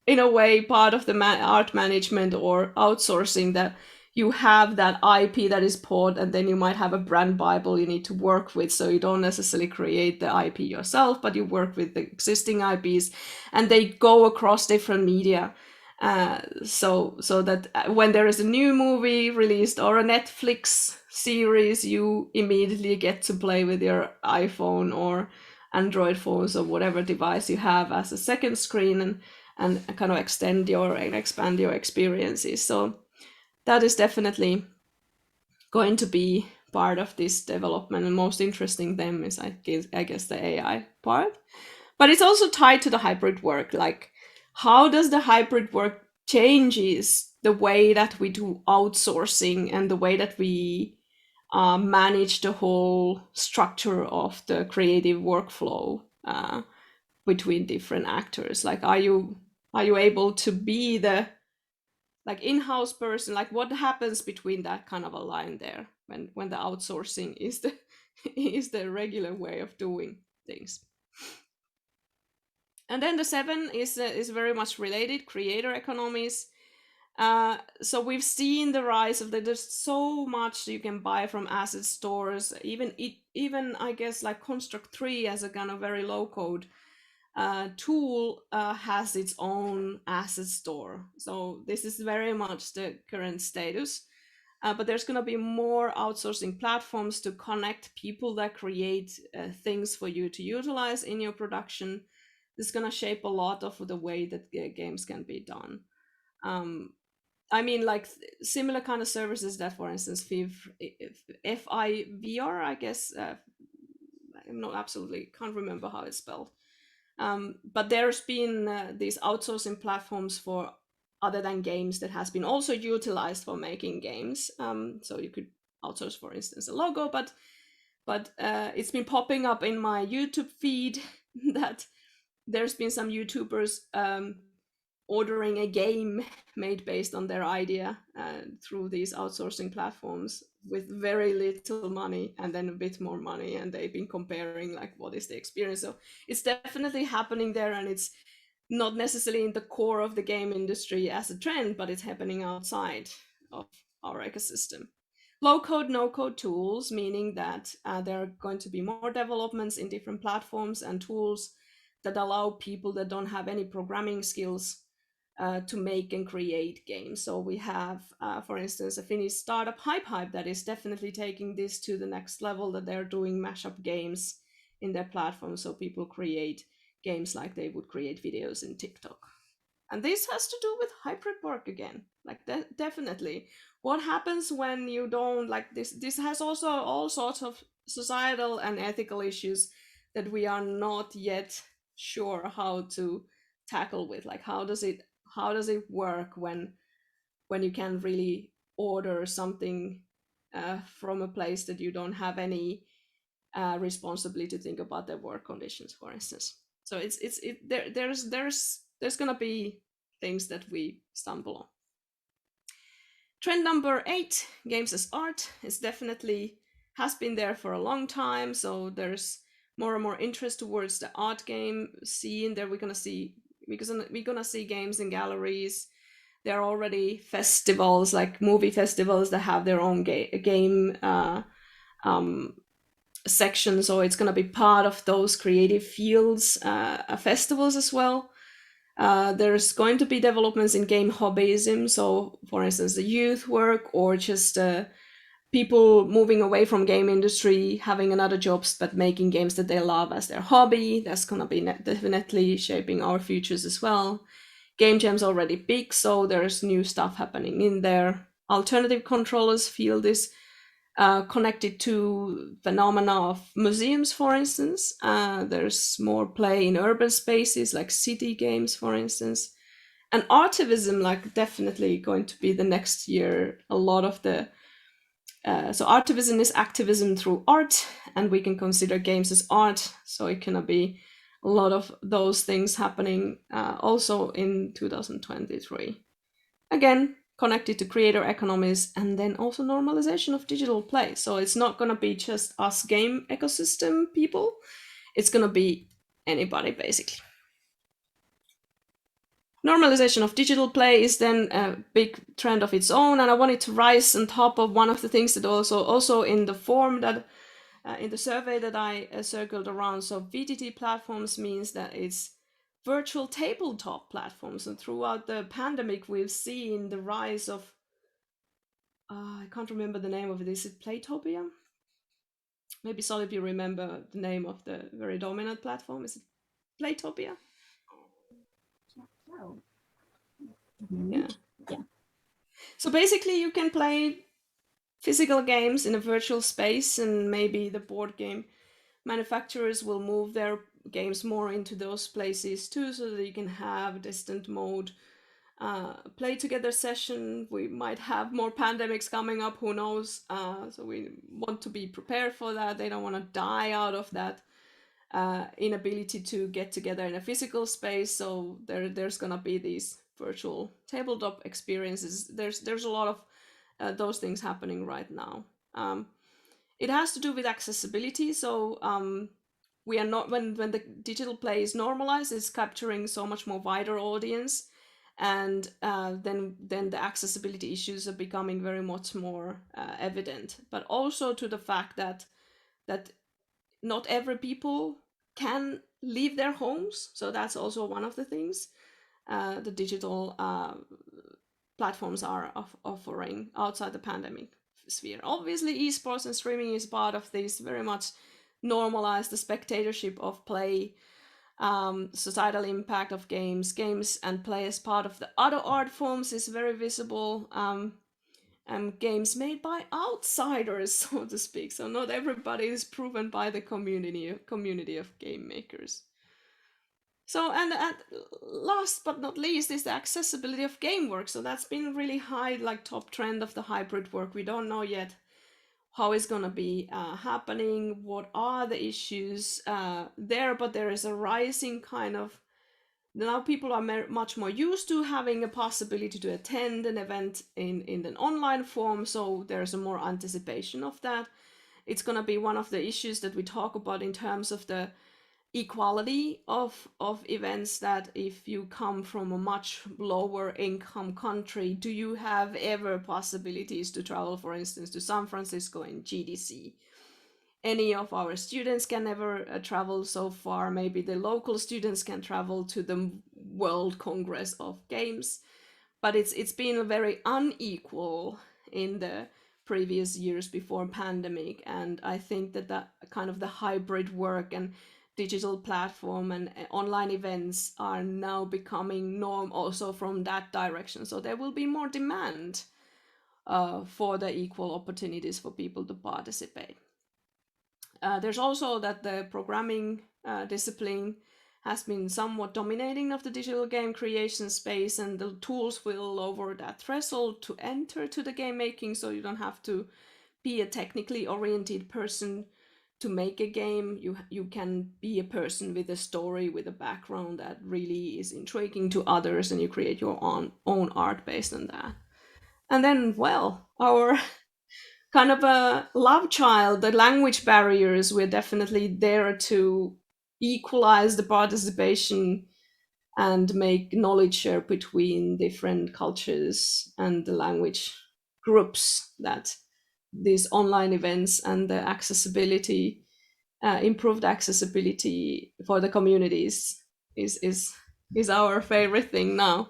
in a way part of the art management or outsourcing, that you have that IP that is poured, and then you might have a brand Bible you need to work with, so you don't necessarily create the IP yourself, but you work with the existing IPs, and they go across different media. So that when there is a new movie released or a Netflix series, you immediately get to play with your iPhone or Android phones or whatever device you have as a second screen and kind of extend and expand your experiences. So that is definitely going to be part of this development, and most interesting them is I guess the AI part. But it's also tied to the hybrid work, like how does the hybrid work changes the way that we do outsourcing and the way that we manage the whole structure of the creative workflow between different actors. Like, are you able to be the like in-house person? Like, what happens between that kind of a line there when the outsourcing is the is the regular way of doing things? And then the 7 is very much related, creator economies. So we've seen the rise of there's so much you can buy from asset stores. Even I guess like Construct 3 as a kind of very low code tool has its own asset store. So this is very much the current status. But there's going to be more outsourcing platforms to connect people that create things for you to utilize in your production. This is going to shape a lot of the way that games can be done. I mean, like similar kind of services that, for instance, FIVR, I guess, I'm not absolutely, can't remember how it's spelled. But there's been these outsourcing platforms for other than games that has been also utilized for making games. So you could outsource, for instance, a logo, but it's been popping up in my YouTube feed that there's been some YouTubers ordering a game made based on their idea through these outsourcing platforms with very little money and then a bit more money, and they've been comparing like what is the experience. So it's definitely happening there, and it's not necessarily in the core of the game industry as a trend, but it's happening outside of our ecosystem. Low code, no code tools, meaning that there are going to be more developments in different platforms and tools that allow people that don't have any programming skills to make and create games. So we have, for instance, a Finnish startup, Hype, that is definitely taking this to the next level, that they're doing mashup games in their platform, so people create games like they would create videos in TikTok. And this has to do with hybrid work again, like definitely. What happens when you don't, like this has also all sorts of societal and ethical issues that we are not yet sure how to tackle with. Like how does it work when you can really order something from a place that you don't have any responsibility to think about their work conditions, for instance. So there's gonna be things that we stumble on. Trend number 8, games as art, is definitely has been there for a long time. So there's more and more interest towards the art game scene. There we're gonna see games in galleries. There are already festivals, like movie festivals, that have their own game section. So it's gonna be part of those creative fields festivals as well. There's going to be developments in game hobbyism. So, for instance, the youth work or just people moving away from game industry, having another jobs, but making games that they love as their hobby. That's going to be definitely shaping our futures as well. Game jam's already big, so there's new stuff happening in there. alternative controllers field is connected to phenomena of museums, for instance. There's more play in urban spaces like city games, for instance. And artivism, like, definitely going to be the next year. A lot of the so artivism is activism through art, and we can consider games as art. So it can be a lot of those things happening also in 2023. Again, connected to creator economies, and then also normalization of digital play. So it's not going to be just us game ecosystem people. It's going to be anybody, basically. Normalization of digital play is then a big trend of its own, and I wanted to rise on top of one of the things that also in the form that in the survey that I circled around. So VTT platforms means that it's virtual tabletop platforms, and throughout the pandemic we've seen the rise of I can't remember the name of it. Is it Playtopia? Maybe some of you remember the name of the very dominant platform. Is it Playtopia? Yeah. So basically you can play physical games in a virtual space, and maybe the board game manufacturers will move their games more into those places too, so that you can have distant mode play together session. We might have more pandemics coming up, who knows. So we want to be prepared for that. They don't want to die out of that inability to get together in a physical space. So there's gonna be these virtual tabletop experiences. There's a lot of those things happening right now. It has to do with accessibility. So we are not, when the digital play is normalized, it's capturing so much more wider audience, and then the accessibility issues are becoming very much more evident. But also to the fact that not every people can leave their homes. So that's also one of the things the digital platforms are offering outside the pandemic sphere. Obviously, esports and streaming is part of this, very much normalize the spectatorship of play, societal impact of games and play as part of the other art forms is very visible. Games made by outsiders, so to speak. So not everybody is proven by the community of game makers. So, and last but not least is the accessibility of game work. So that's been really high, like top trend of the hybrid work. We don't know yet how it's going to be happening, what are the issues there, but there is a rising kind of, now people are much more used to having a possibility to attend an event in an online form, so there's a more anticipation of that. It's going to be one of the issues that we talk about in terms of the equality of events, that if you come from a much lower income country, do you have ever possibilities to travel, for instance, to San Francisco in GDC? Any of our students can never travel so far. Maybe the local students can travel to the World Congress of Games, but it's been very unequal in the previous years before pandemic. And I think that kind of the hybrid work and digital platform and online events are now becoming norm also from that direction. So there will be more demand for the equal opportunities for people to participate. There's also that the programming discipline has been somewhat dominating of the digital game creation space, and the tools will lower that threshold to enter to the game making, so you don't have to be a technically oriented person to make a game. You can be a person with a story, with a background that really is intriguing to others, and you create your own art based on that. And then, well, our kind of a love child, the language barriers, we're definitely there to equalize the participation and make knowledge share between different cultures and the language groups, that these online events and the accessibility, improved accessibility for the communities is our favorite thing now.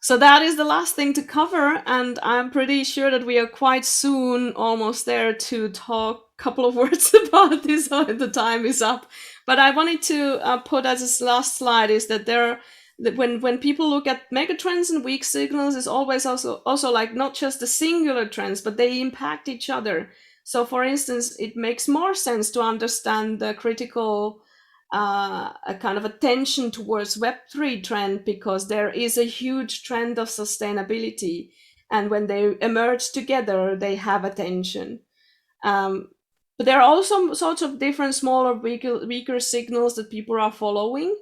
So that is the last thing to cover, and I'm pretty sure that we are quite soon almost there to talk a couple of words about this. The time is up, but I wanted to put as this last slide is that there when people look at megatrends and weak signals, it's always also like not just the singular trends, but they impact each other. So for instance, it makes more sense to understand the critical a kind of attention towards Web3 trend, because there is a huge trend of sustainability, and when they emerge together, they have attention. But there are also sorts of different smaller, weaker signals that people are following.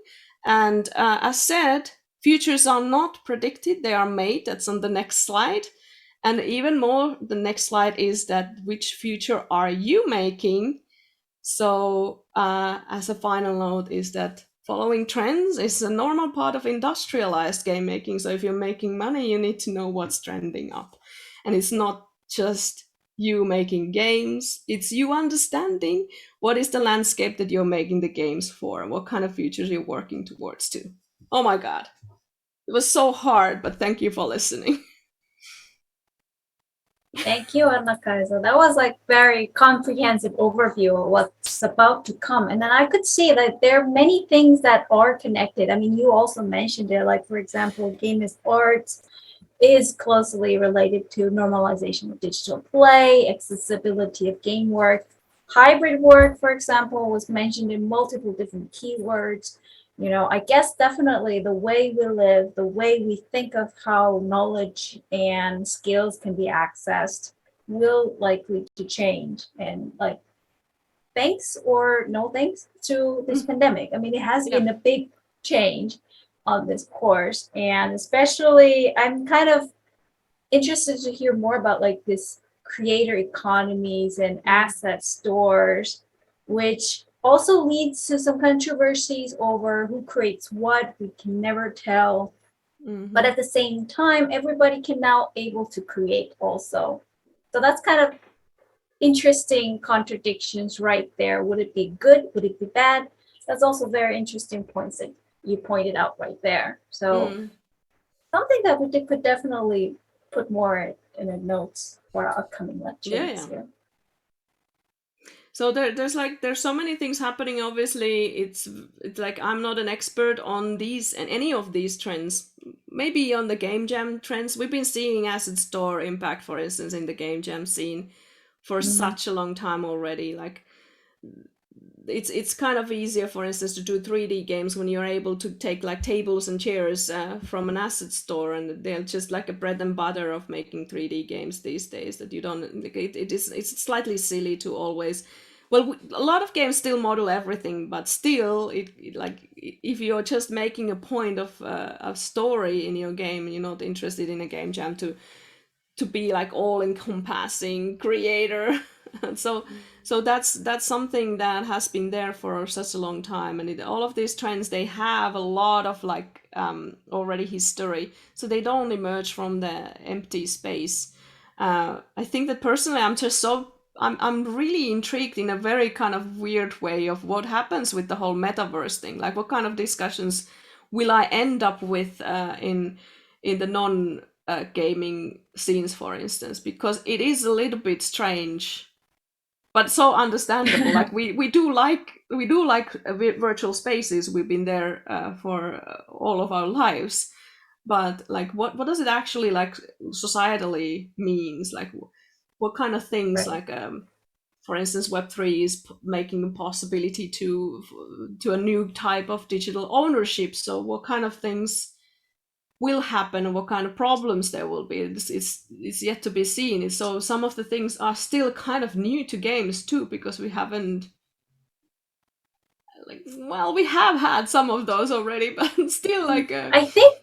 And as said, futures are not predicted, they are made. That's on the next slide. And even more, the next slide is that which future are you making? So as a final note is that following trends is a normal part of industrialized game making. So if you're making money, you need to know what's trending up. And it's not just you making games, it's you understanding what is the landscape that you're making the games for and what kind of futures you're working towards too. Oh my God. It was so hard, but thank you for listening. Thank you, Annakaisa. That was like very comprehensive overview of what's about to come. And then I could see that there are many things that are connected. I mean, you also mentioned it, like, for example, game as art is closely related to normalization of digital play, accessibility of game work. Hybrid work, for example, was mentioned in multiple different keywords. You know, I guess definitely the way we live, the way we think of how knowledge and skills can be accessed will likely to change. And like, thanks or no thanks to this pandemic. I mean, it has been a big change on this course. And especially, I'm kind of interested to hear more about like this creator economies and asset stores, which also leads to some controversies over who creates what. We can never tell. But at the same time, everybody can now able to create also. So that's kind of interesting contradictions right there. Would it be good? Would it be bad? That's also very interesting points that you pointed out right there. So something that we could definitely put more in the notes for our upcoming lectures. Yeah. So there's so many things happening. Obviously, it's like I'm not an expert on these and any of these trends. Maybe on the game jam trends, we've been seeing asset store impact, for instance, in the game jam scene for such a long time already. Like it's kind of easier, for instance, to do 3D games when you're able to take like tables and chairs from an asset store, and they're just like a bread and butter of making 3D games these days. That you don't like, it's slightly silly to always. Well, a lot of games still model everything, but still, it like if you're just making a point of a story in your game and you're not interested in a game jam to be like all encompassing creator. So that's something that has been there for such a long time, and all of these trends, they have a lot of like already history, so they don't emerge from the empty space. I think that personally I'm really intrigued in a very kind of weird way of what happens with the whole metaverse thing. Like what kind of discussions will I end up with in the non gaming scenes, for instance, because it is a little bit strange but so understandable. Like we do like virtual spaces. We've been there for all of our lives, but like what does it actually like societally means? Like what kind of things, like for instance, Web3 is making a possibility to a new type of digital ownership. So what kind of things will happen and what kind of problems there will be, it's yet to be seen. So some of the things are still kind of new to games too, because we haven't we have had some of those already, but still like I think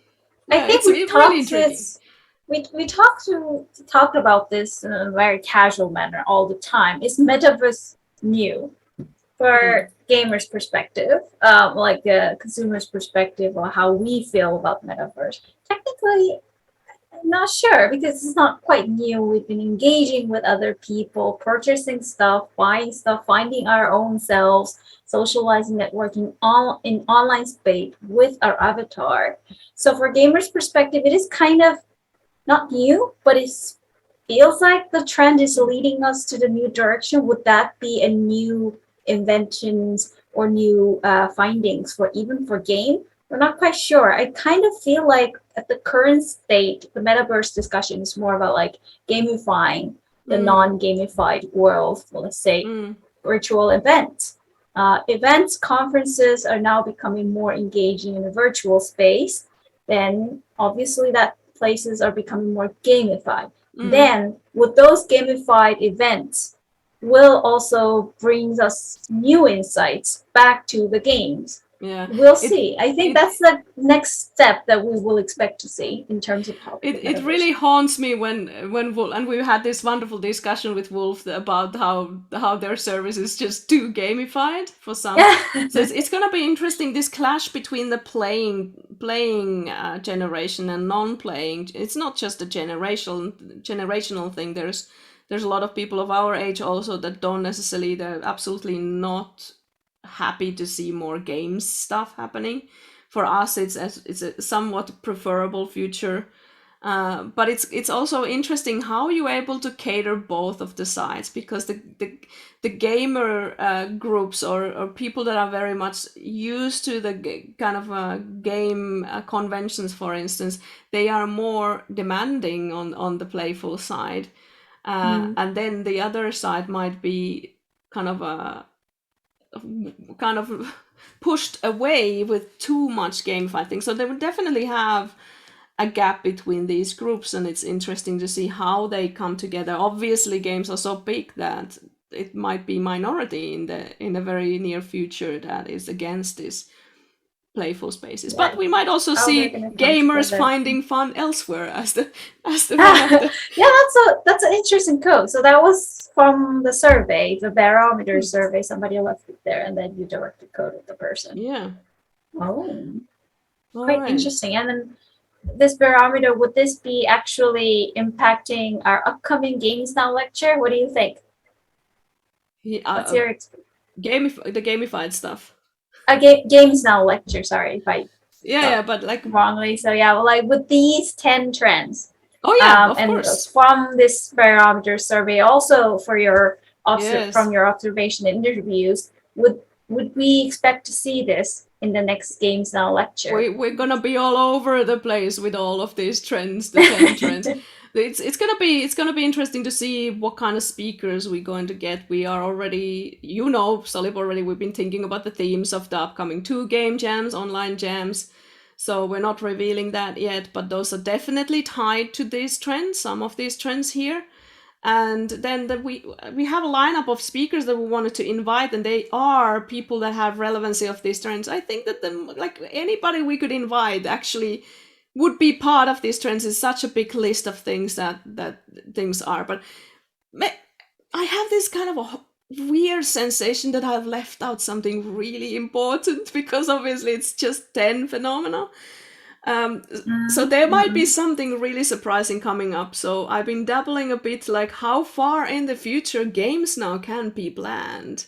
we talked this. We talked about this in a very casual manner all the time. Is Metaverse new for gamers' perspective, like a consumer's perspective, or how we feel about Metaverse? Technically, I'm not sure, because it's not quite new. We've been engaging with other people, purchasing stuff, buying stuff, finding our own selves, socializing, networking in online space with our avatar. So for gamers' perspective, it is kind of not new, but it feels like the trend is leading us to the new direction. Would that be a new inventions or new findings for even for game? we're not quite sure. I kind of feel like at the current state, the metaverse discussion is more about like gamifying the non-gamified world, well, let's say virtual events. Events, conferences are now becoming more engaging in a virtual space. Then obviously that places are becoming more gamified. Then with those gamified events will also brings us new insights back to the games. Yeah, we'll see. I think that's the next step that we will expect to see in terms of how it really haunts me when Wolf, and we had this wonderful discussion with Wolf about how their service is just too gamified for some. So it's gonna be interesting, this clash between the playing generation and non-playing. It's not just a generational thing. There's a lot of people of our age also that don't necessarily, they're absolutely not happy to see more games stuff happening. For us, it's a somewhat preferable future, but it's also interesting how you're able to cater both of the sides, because the gamer groups or people that are very much used to the kind of game conventions, for instance, they are more demanding on the playful side, and then the other side might be kind of pushed away with too much gamified things. So they would definitely have a gap between these groups, and it's interesting to see how they come together. Obviously, games are so big that it might be minority in the very near future that is against this playful spaces. But we might also see gamers finding fun elsewhere as the that's an interesting code. So that was from the survey, the Barometer survey. Somebody left it there, and then you directed code with the person. Yeah. Quite interesting. And then this Barometer, would this be actually impacting our upcoming Games Now lecture? What do you think? What's your the gamified stuff? Games Now lecture, sorry if I but like wrongly. So like with these 10 trends. Of and course. From this Barometer survey, also for your from your observation and interviews, would we expect to see this in the next Games Now lecture? We're gonna be all over the place with all of these trends, the 10 trends. It's gonna be interesting to see what kind of speakers we're going to get. We are already, Solib already, we've been thinking about the themes of the upcoming 2 game jams, online jams. So we're not revealing that yet, but those are definitely tied to these trends, some of these trends here. And then we have a lineup of speakers that we wanted to invite, and they are people that have relevancy of these trends. I think that anybody we could invite actually would be part of these trends. Is such a big list of things that things are. But I have this kind of a weird sensation that I've left out something really important, because obviously it's just 10 phenomena. So there might be something really surprising coming up. So I've been dabbling a bit, like how far in the future games now can be planned.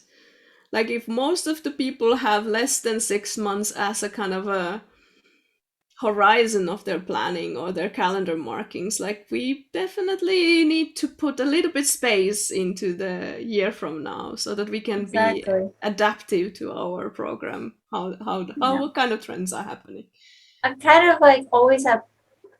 Like if most of the people have less than 6 months as a kind of a horizon of their planning or their calendar markings, like we definitely need to put a little bit space into the year from now so that we can be adaptive to our program, what kind of trends are happening. I'm kind of like always have,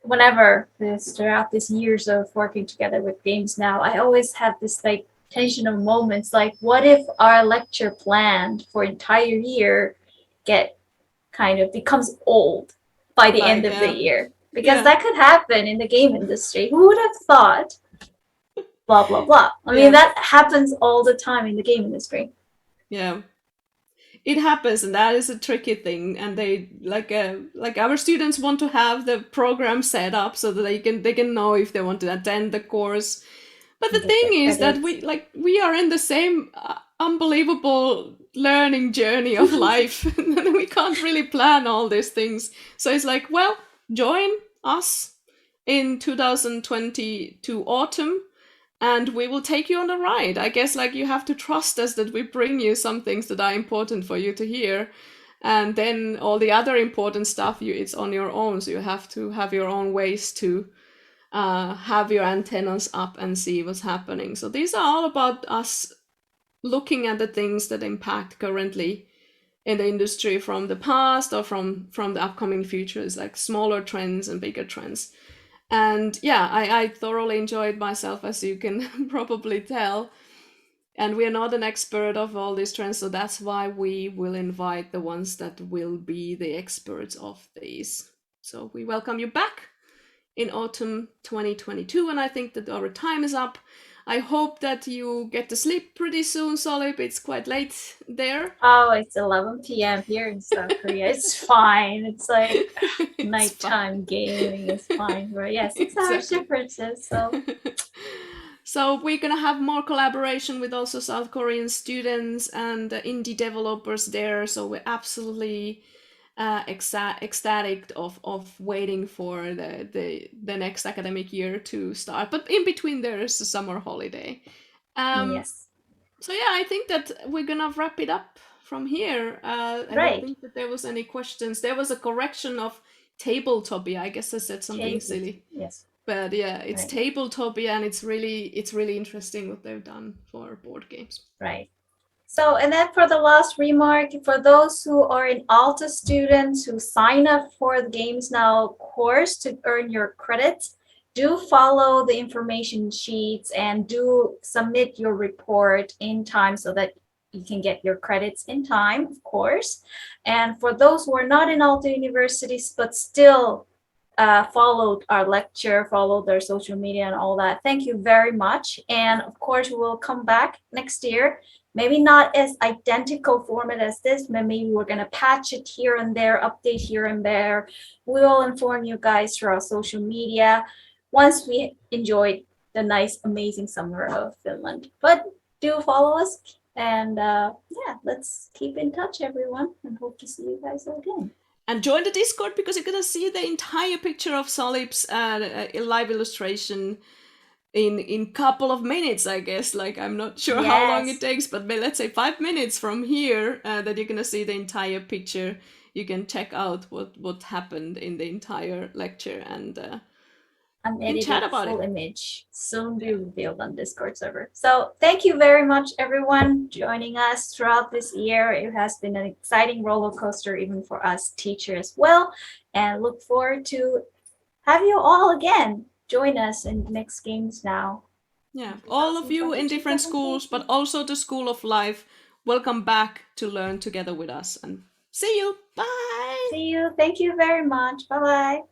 whenever throughout these years of working together with Games Now, I always have this like tensional moments, like what if our lecture planned for entire year becomes old by the end of the year, because that could happen in the game industry. Who would have thought? Blah blah blah. I mean, that happens all the time in the game industry. Yeah, it happens, and that is a tricky thing. And they like our students want to have the program set up so that they can know if they want to attend the course. But the thing is that we are in the same unbelievable learning journey of life, and we can't really plan all these things. So it's like, well, join us in 2022 autumn, and we will take you on a ride. I guess like you have to trust us that we bring you some things that are important for you to hear, and then all the other important stuff it's on your own. So you have to have your own ways to have your antennas up and see what's happening. So these are all about us looking at the things that impact currently in the industry from the past or from the upcoming futures, like smaller trends and bigger trends. And yeah, I thoroughly enjoyed myself, as you can probably tell. And we are not an expert of all these trends, so that's why we will invite the ones that will be the experts of these. So we welcome you back in autumn 2022, and I think that our time is up. I hope that you get to sleep pretty soon, Solip. It's quite late there. Oh, it's 11 p.m. here in South Korea. It's fine. It's like nighttime gaming is fine. But yeah, 6 hours Exactly. differences. So So we're gonna have more collaboration with also South Korean students and indie developers there. So we're absolutely ecstatic of waiting for the next academic year to start. But in between there is a summer holiday. yes. So yeah, I think that we're gonna wrap it up from here. I don't Right. think that there was any questions. There was a correction of tabletopia. I guess I said something silly. Yes. But yeah, it's Right. tabletopia, and it's really interesting what they've done for board games. Right. So, and then for the last remark, for those who are in Alta students who sign up for the Games Now course to earn your credits, do follow the information sheets and do submit your report in time so that you can get your credits in time, of course. And for those who are not in Alta universities, but still followed our lecture, followed their social media and all that, thank you very much. And of course, we will come back next year. Maybe not as identical format as this, but maybe we're going to patch it here and there, update here and there. We will inform you guys through our social media once we enjoy the nice, amazing summer of Finland. But do follow us. And yeah, let's keep in touch, everyone, and hope to see you guys again. And join the Discord, because you're gonna see the entire picture of Solip's live illustration in couple of minutes, I guess. Like, I'm not sure how long it takes, but let's say 5 minutes from here, that you're gonna see the entire picture. You can check out what happened in the entire lecture, and Unedited about full it. image soon be revealed on Discord server. So thank you very much, everyone, joining us throughout this year. It has been an exciting roller coaster, even for us teachers as well, and look forward to have you all again join us in next Games Now. Yeah, all of you in different schools, but also the School of Life, welcome back to learn together with us. And see you. Bye. See you. Thank you very much. Bye-bye.